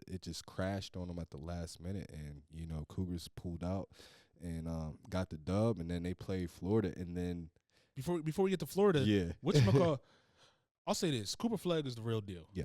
it just crashed on them at the last minute, and Cougars pulled out and got the dub, and then they played Florida, and then before we get to Florida, whatchamacall, I'll say this: Cooper Flegg is the real deal. Yeah.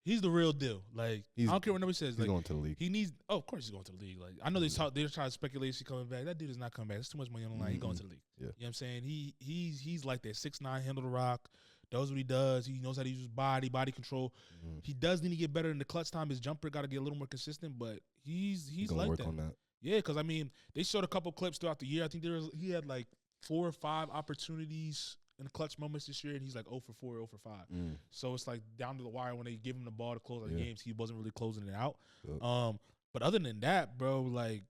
He's the real deal. Like I don't care what nobody says. He's like going to the league. He needs. Oh, of course he's going to the league. Like I know they're trying to speculate he's coming back. That dude is not coming back. There's too much money on the line. He's going to the league. Yeah. You know what I'm saying? He's like that 6'9", handle the rock. Does what he does. He knows how to use his body control. He does need to get better in the clutch time. His jumper got to get a little more consistent, but he's like work that. On that. Yeah, because I mean they showed a couple clips throughout the year. I think he had like 4 or 5 opportunities in the clutch moments this year, and he's like 0 for 4, 0 for 5. So it's like down to the wire when they give him the ball to close out the games. He wasn't really closing it out. Yep. But other than that, bro, like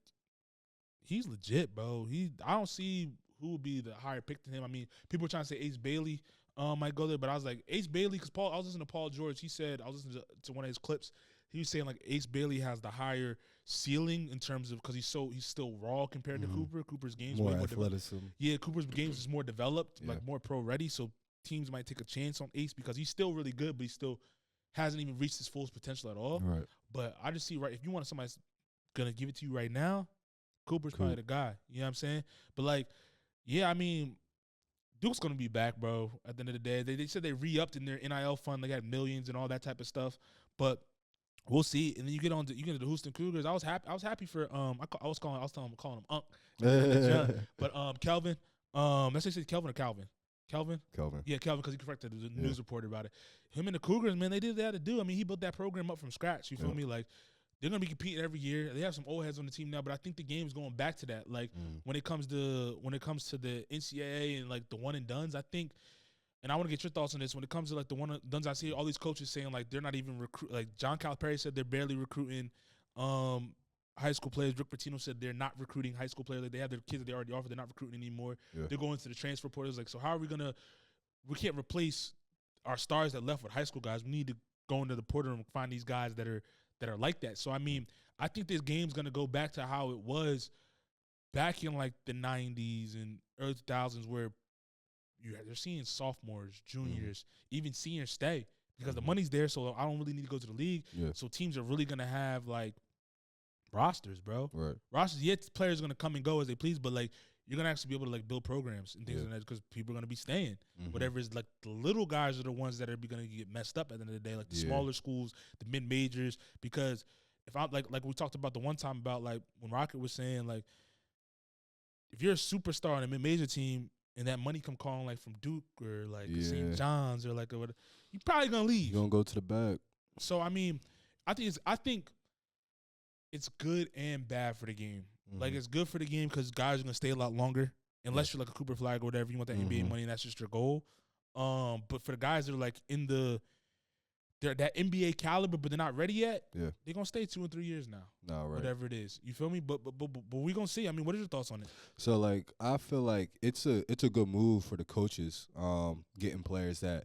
he's legit, bro. I don't see who would be the higher pick than him. I mean, people were trying to say Ace Bailey might go there, but I was like Ace Bailey because I was listening to Paul George. He said I was listening to one of his clips. He was saying like Ace Bailey has the higher ceiling in terms of because he's still raw compared to Cooper. Cooper's game's more way more athleticism. Cooper's games is more developed, like more pro ready. So teams might take a chance on Ace because he's still really good, but he still hasn't even reached his full potential at all. Right. But I just see if you want somebody that's gonna give it to you right now, Cooper's probably the guy. You know what I'm saying? But like, yeah, I mean, Duke's gonna be back, bro. At the end of the day, they said they re-upped in their NIL fund. They got millions and all that type of stuff, but. We'll see, and then you get to the Houston Cougars. I was happy for I was calling him Unc, but Kelvin. Let's say Kelvin or Calvin. Kelvin. Yeah, Kelvin, because he corrected the news reporter about it. Him and the Cougars, man, they did what they had to do. I mean, he built that program up from scratch. You feel me? Like they're gonna be competing every year. They have some old heads on the team now, but I think the game is going back to that. Like when it comes to the NCAA and like the one and dones, I think. And I want to get your thoughts on this. When it comes to like the one and dones, I see all these coaches saying like they're not even like John Calipari said they're barely recruiting high school players. Rick Pitino said they're not recruiting high school players. Like they have their kids that they already offered. They're not recruiting anymore. Yeah. They're going to the transfer portals. Like, so how are we we can't replace our stars that left with high school guys. We need to go into the portal and find these guys that are like that. So I mean, I think this game's gonna go back to how it was back in like the 90s and early 2000s where they're seeing sophomores, juniors, even seniors stay because the money's there. So I don't really need to go to the league. Yeah. So teams are really gonna have like rosters, bro. Right. Rosters. Yet players are gonna come and go as they please, but like you're gonna actually be able to like build programs and things like that because people are gonna be staying. Whatever is like the little guys are the ones that are gonna get messed up at the end of the day, like the smaller schools, the mid majors. Because if I'm like we talked about the one time about like when Rocket was saying like if you're a superstar on a mid major team. And that money come calling like from Duke or like St. John's or like whatever, you're probably gonna leave. You're gonna go to the back. So I mean, I think it's good and bad for the game. Like it's good for the game because guys are gonna stay a lot longer, unless you're like a Cooper Flag or whatever. You want that NBA money, and that's just your goal. But for the guys that are like in the they're that NBA caliber, but they're not ready yet. Yeah, they're gonna stay 2 and 3 years now. No, right. Whatever it is, you feel me? But we gonna see. I mean, what are your thoughts on it? So like, I feel like it's a good move for the coaches, getting players that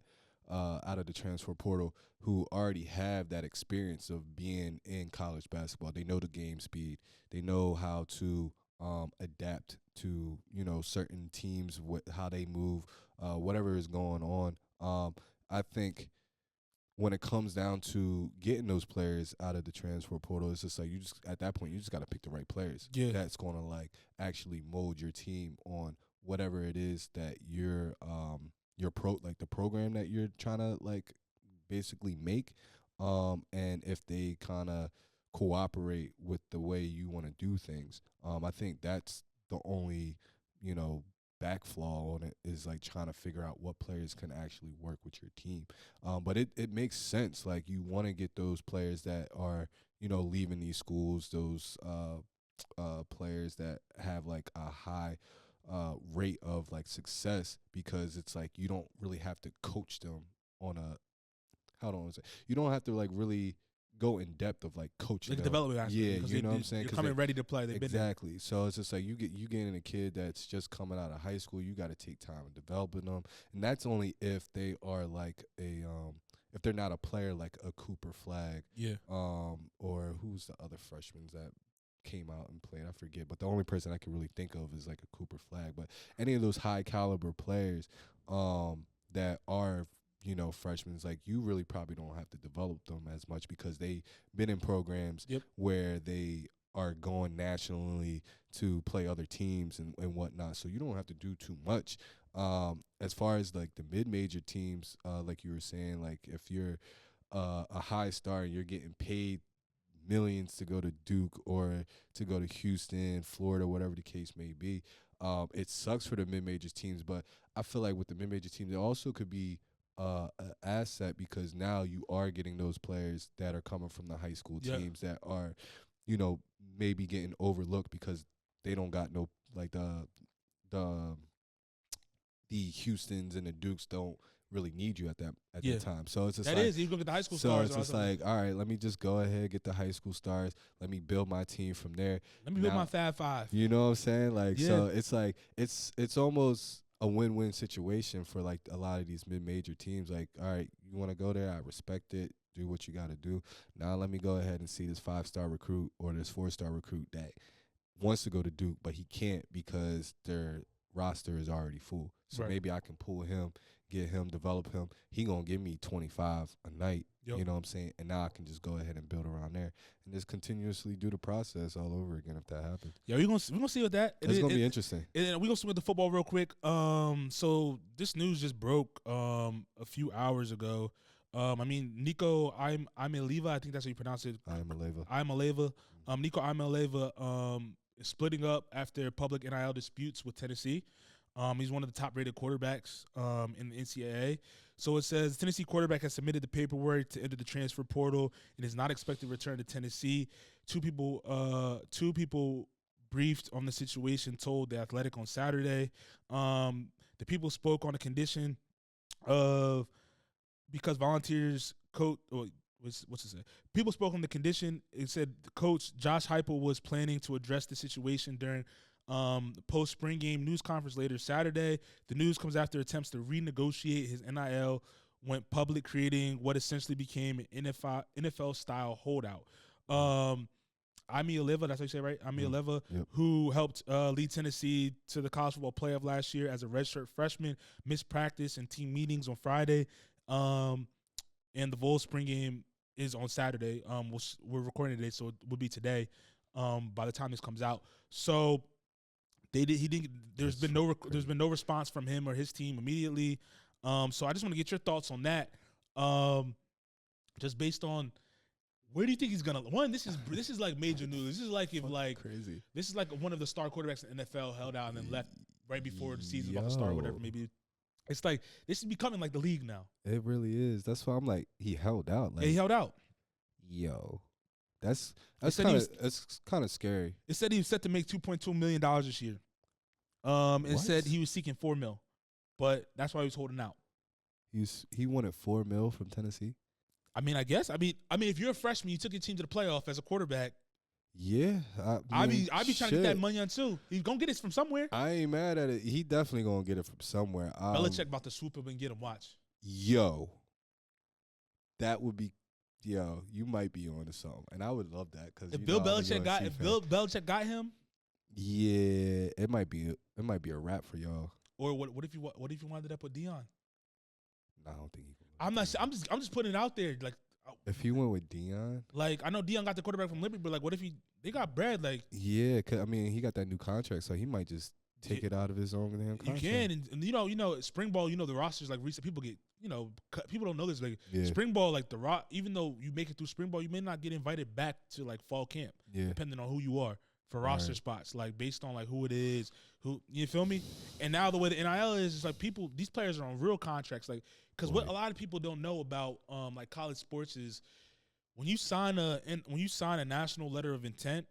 out of the transfer portal who already have that experience of being in college basketball. They know the game speed. They know how to adapt to certain teams, how they move, whatever is going on. I think when it comes down to getting those players out of the transfer portal, it's just like at that point you just got to pick the right players. Yeah. That's going to like actually mold your team on whatever it is that your the program that you're trying to like basically make. And if they kind of cooperate with the way you want to do things, I think that's the only back flaw on it is like trying to figure out what players can actually work with your team. But it makes sense. Like you want to get those players that are, leaving these schools, those players that have like a high rate of like success, because it's like you don't really have to coach them on a, how do I say, you don't have to like really go in depth of like coaching, like development aspect. Yeah, you know what I'm saying? You're coming ready to play. They've exactly. Been so it's just like you getting a kid that's just coming out of high school. You got to take time in developing them, and that's only if they are like if they're not a player like a Cooper Flag, or who's the other freshmen that came out and played? I forget, but the only person I can really think of is like a Cooper Flag. But any of those high caliber players that are freshmen, like you really probably don't have to develop them as much because they've been in programs where they are going nationally to play other teams and whatnot. So you don't have to do too much. As far as like the mid-major teams, like you were saying, like if you're a high star and you're getting paid millions to go to Duke or to go to Houston, Florida, whatever the case may be, it sucks for the mid-major teams. But I feel like with the mid-major teams, it also could be an asset because now you are getting those players that are coming from the high school teams that are, maybe getting overlooked because they don't got no like the Houstons and the Dukes don't really need you at that time. So it's just you look at the high school stars. So it's just like, all right, let me just go ahead, get the high school stars. Let me build my team from there. Let me build my Fab Five. You know what I'm saying? Like, so it's like it's almost a win-win situation for like a lot of these mid-major teams. Like, all right, you want to go there? I respect it. Do what you got to do. Now let me go ahead and see this 5-star recruit or this 4-star recruit that wants to go to Duke, but he can't because their roster is already full. So maybe I can pull him, get him, develop him. He gonna give me 25 a night. You know what I'm saying? And now I can just go ahead and build around there and just continuously do the process all over again if that happens. Yeah, we're gonna see what that. It's gonna be interesting. And we're gonna see with the football real quick. So this news just broke a few hours ago. I mean, Nico Iamaleava, I think that's how you pronounce it. Iamaleava. Nico Iamaleava is splitting up after public NIL disputes with Tennessee. He's one of the top-rated quarterbacks in the NCAA. So it says Tennessee quarterback has submitted the paperwork to enter the transfer portal and is not expected to return to Tennessee. Two people briefed on the situation told The Athletic on Saturday. The people spoke on the condition of because volunteers coach. What's it say? People spoke on the condition. It said Coach Josh Heupel was planning to address the situation during post-spring game news conference later Saturday. The news comes after attempts to renegotiate his NIL went public, creating what essentially became an NFL-style holdout. Iamaleava, that's how you say it, right? Iamaleava, who helped lead Tennessee to the college football playoff last year as a redshirt freshman, missed practice and team meetings on Friday. And the Vols spring game is on Saturday. We're recording today, so it will be today by the time this comes out. So there's been no response from him or his team immediately. So I just want to get your thoughts on that. Just based on where do you think he's gonna? This is like major news. This is like if like crazy. This is like one of the star quarterbacks in the NFL held out and then left right before the season about to start, or whatever. Maybe it's like this is becoming like the league now. It really is. That's why I'm like he held out. Like, he held out. Yo, that's kind of scary. It said he was set to make $2.2 million this year. It said he was seeking $4 million, but that's why he was holding out. He wanted $4 million from Tennessee. I mean, I guess. I mean, if you're a freshman, you took your team to the playoff as a quarterback. Yeah, I'd be trying to get that money on too. He's gonna get it from somewhere. I ain't mad at it. He definitely gonna get it from somewhere. Belichick about to swoop him and get him. Watch. Yo, that would be. Yo, you might be on to something, and I would love that because if Bill Belichick got him, yeah, it might be a wrap for y'all. Or what if you wound up with Deion? No, I don't think he. I'm just putting it out there. Like, if he went with Deion, like I know Deion got the quarterback from Liberty, but like, what if they got bread? Like, yeah, cause I mean he got that new contract, so he might just take it out of his own damn contract. You can, and you know, spring ball. You know, the rosters like recent people get. You know, people don't know this. Like spring ball, like even though you make it through spring ball, you may not get invited back to like fall camp, depending on who you are for roster spots, like based on like who it is, who you feel me. And now the way the NIL is like these players are on real contracts, like because what a lot of people don't know about like college sports is when you sign a national letter of intent,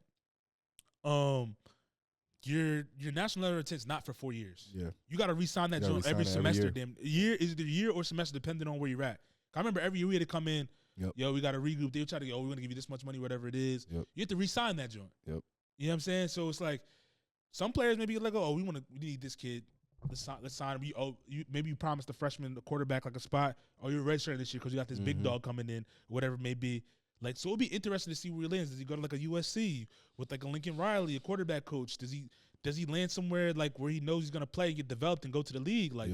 your national letter of intent is not for 4 years. Yeah, you got to re-sign that joint every semester. Damn year is the year or semester depending on where you're at. I remember every year we had to come in. Yo, we got to regroup. They would try to go. We're gonna give you this much money, whatever it is. You have to re-sign that joint. You know what I'm saying? So it's like some players maybe like, oh, we need this kid. Let's sign him. Maybe you promised the freshman, the quarterback, like a spot. Oh, you're registering this year because you got this big dog coming in, whatever it may be. Like, so it'll be interesting to see where he lands. Does he go to like a USC with like a Lincoln Riley, a quarterback coach? Does he land somewhere like where he knows he's gonna play, get developed, and go to the league? Like,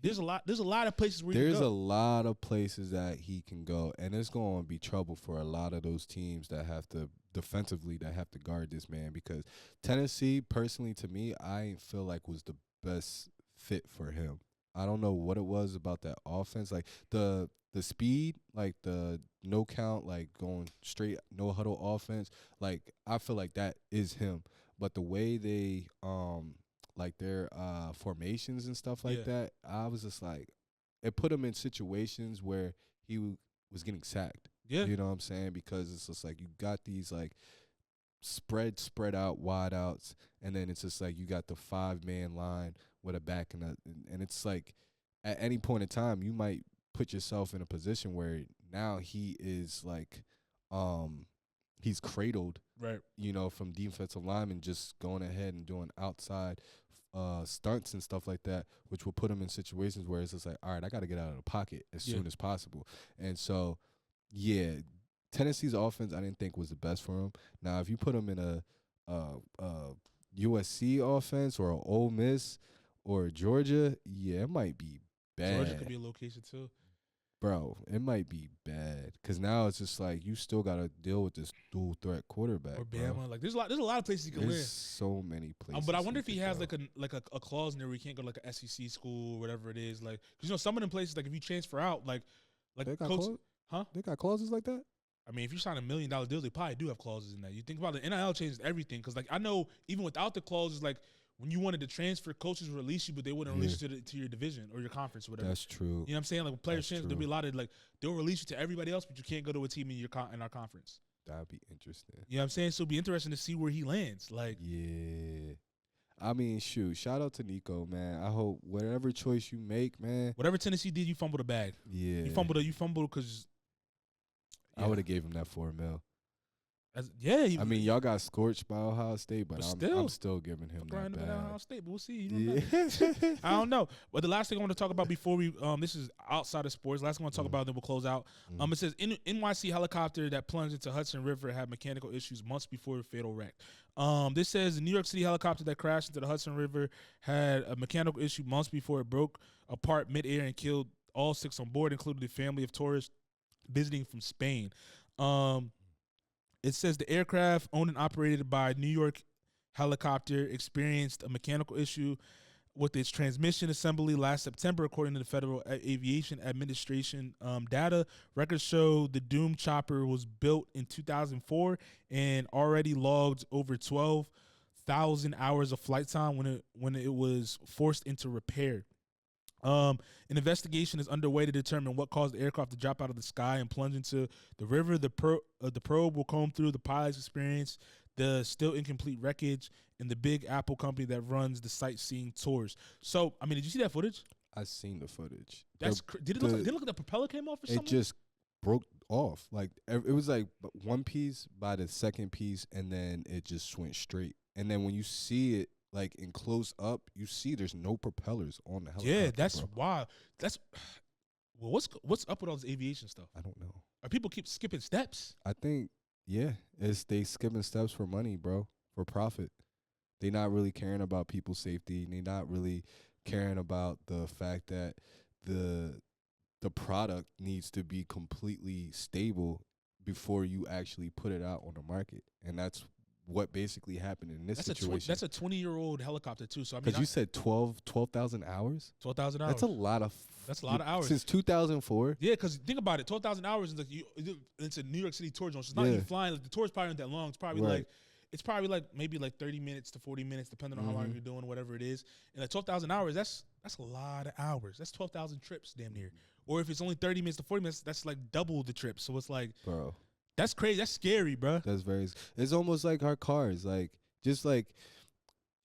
there's a lot of places where he can go. There's a lot of places that he can go, and it's going to be trouble for a lot of those teams that have to defensively guard this man because Tennessee, personally, to me, I feel like was the best fit for him. I don't know what it was about that offense, like the speed, like the no count, like going straight no huddle offense. Like I feel like that is him, but the way they like their formations and stuff like that, I was just like, it put him in situations where he was getting sacked. Yeah, you know what I'm saying? Because it's just like you got these like spread out wide outs, and then it's just like you got the 5-man line with a back and it's like at any point in time you might put yourself in a position where now he is like he's cradled, right? You know, from defensive linemen just going ahead and doing outside stunts and stuff like that, which will put him in situations where it's just like, all right, I got to get out of the pocket as soon as possible. And so, yeah, Tennessee's offense I didn't think was the best for him. Now, if you put him in a USC offense or an Ole Miss or Georgia, yeah, it might be bad. Georgia could be a location too. Bro, it might be bad because now it's just like you still got to deal with this dual threat quarterback. Or Bama, bro. Like there's a lot of places you can land. So many places. But I wonder if he has like a clause in there where he can't go to like a SEC school or whatever it is. Like, cause you know some of them places like if you transfer out, like they got They got clauses like that. I mean, if you sign $1 million deals, they probably do have clauses in that. You think about it, the NIL changes everything because like I know even without the clauses, like. When you wanted to transfer, coaches would release you, but they wouldn't release you to your division or your conference or whatever. That's true. You know what I'm saying? Like with players transfer, there'll be a lot of like they'll release you to everybody else, but you can't go to a team in our conference. That'd be interesting. You know what I'm saying? So it'll be interesting to see where he lands. Like, yeah. I mean, shoot. Shout out to Nico, man. I hope whatever choice you make, man. Whatever Tennessee did, you fumbled a bag. Yeah. You fumbled because. I would have gave him that $4 million. I mean, y'all got scorched by Ohio State, but I'm still giving him that bag. Ohio State, but we'll see. I don't know. But the last thing I want to talk about before we this is outside of sports. Last thing I want to talk about, then we'll close out. It says NYC helicopter that plunged into Hudson River had mechanical issues months before the fatal wreck. This says the New York City helicopter that crashed into the Hudson River had a mechanical issue months before it broke apart midair and killed all 6 on board, including the family of tourists visiting from Spain. It says the aircraft owned and operated by New York Helicopter experienced a mechanical issue with its transmission assembly last September, according to the Federal Aviation Administration data. Records show the doomed chopper was built in 2004 and already logged over 12,000 hours of flight time when it was forced into repair. An investigation is underway to determine what caused the aircraft to drop out of the sky and plunge into the river. The probe will comb through the pilot's experience, the still incomplete wreckage, and the Big Apple company that runs the sightseeing tours. So, I mean, did you see that footage? I seen the footage. Did it look like the propeller came off or something? broke off. Like it was like one piece by the second piece, and then it just went straight. And then when you see it like in close up, you see there's no propellers on the helicopter. Yeah, that's wild. That's well, what's up with all this aviation stuff? I don't know. Are people keep skipping steps? I think it's they skipping steps for money, bro, for profit. They not really caring about people's safety. They not really caring about the fact that the product needs to be completely stable before you actually put it out on the market. And that's what basically happened in this situation. That's a 20-year-old helicopter too. So I mean, because you said 12,000 hours. 12,000 hours. That's a lot of. That's a lot of hours since 2004. Yeah, because think about it, 12,000 hours is like it's a New York City tour zone. So it's not even flying. Like the tour's probably not that long. It's probably like maybe like 30 minutes to 40 minutes, depending on how long you're doing, whatever it is. And like 12,000 hours, that's a lot of hours. That's 12,000 trips, damn near. Or if it's only 30 minutes to 40 minutes, that's like double the trip. So it's like, bro, that's crazy. That's scary, bro. That's it's almost like our cars. Like, just like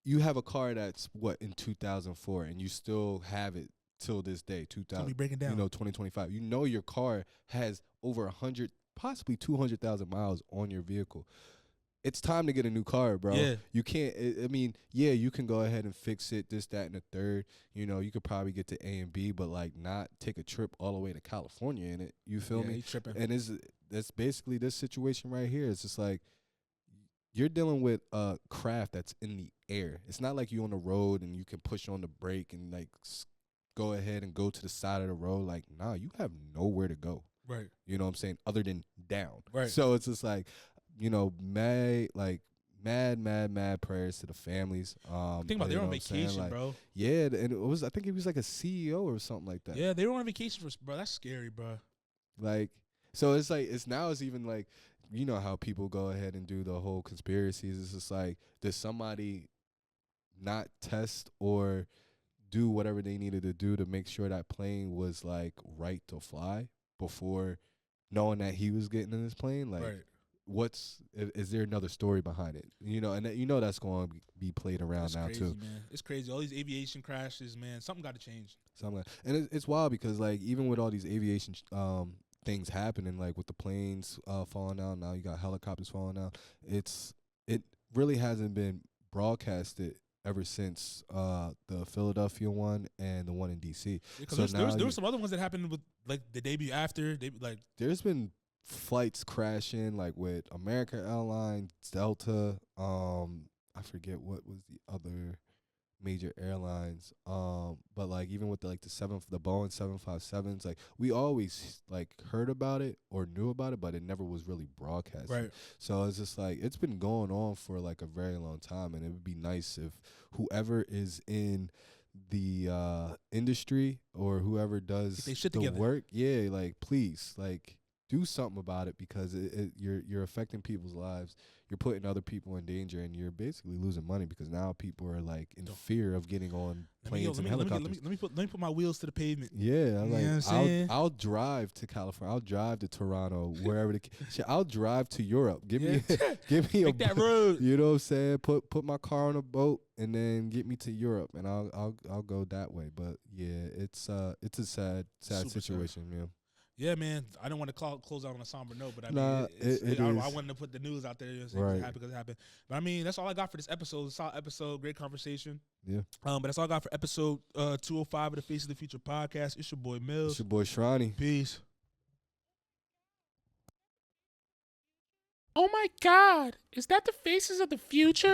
you have a car that's in 2004 and you still have it till this day, 2000. Be breaking down. 2025. Your car has over 100, possibly 200,000 miles on your vehicle. It's time to get a new car, bro. Yeah. You can't, you can go ahead and fix it, this, that, and the third. You could probably get to A and B, but, like, not take a trip all the way to California in it. You feel me? You tripping. And that's basically this situation right here. It's just like you're dealing with a craft that's in the air. It's not like you're on the road and you can push on the brake and, like, go ahead and go to the side of the road. Like, nah, you have nowhere to go. Right. You know what I'm saying? Other than down. Right. So it's just like, mad prayers to the families. Think about they were on vacation, bro. Yeah, and I think he was like a CEO or something like that. Yeah, they were on vacation bro. That's scary, bro. Like, so it's like it's even like, how people go ahead and do the whole conspiracies. It's just like, does somebody not test or do whatever they needed to do to make sure that plane was like right to fly before knowing that he was getting in this plane? Like, right. Is there another story behind it? And that's going to be played around that's now crazy, too. Man. It's crazy. All these aviation crashes, man. Something got to change. And it's wild because, like, even with all these aviation things happening, like with the planes falling out, now you got helicopters falling out. It really hasn't been broadcasted ever since the Philadelphia one and the one in DC. Because there were some other ones that happened with, like, the debut after. There's been flights crashing, like with American Airlines, Delta. I forget what was the other major airlines. But like even with the Boeing 757s, like we always like heard about it or knew about it, but it never was really broadcast. Right. So it's just like it's been going on for like a very long time, and it would be nice if whoever is in the industry or whoever does the work, like please, like do something about it, because you're affecting people's lives. You're putting other people in danger, and you're basically losing money because now people are like in fear of getting on planes and helicopters. Let me put my wheels to the pavement. Yeah, I'm like, I'll drive to California. I'll drive to Toronto, wherever I'll drive to Europe. Give me Take that road. You know what I'm saying? Put my car on a boat and then get me to Europe, and I'll go that way. But yeah, it's a sad situation, man. Yeah, man. I don't want to close out on a somber note, but I wanted to put the news out there. Right. Because it happened. But I mean, that's all I got for this episode. It's a solid episode, great conversation. Yeah. But that's all I got for episode 205 of the Face of the Future podcast. It's your boy Myles. It's your boy Shrani. Peace. Oh my God, is that the Faces of the Future?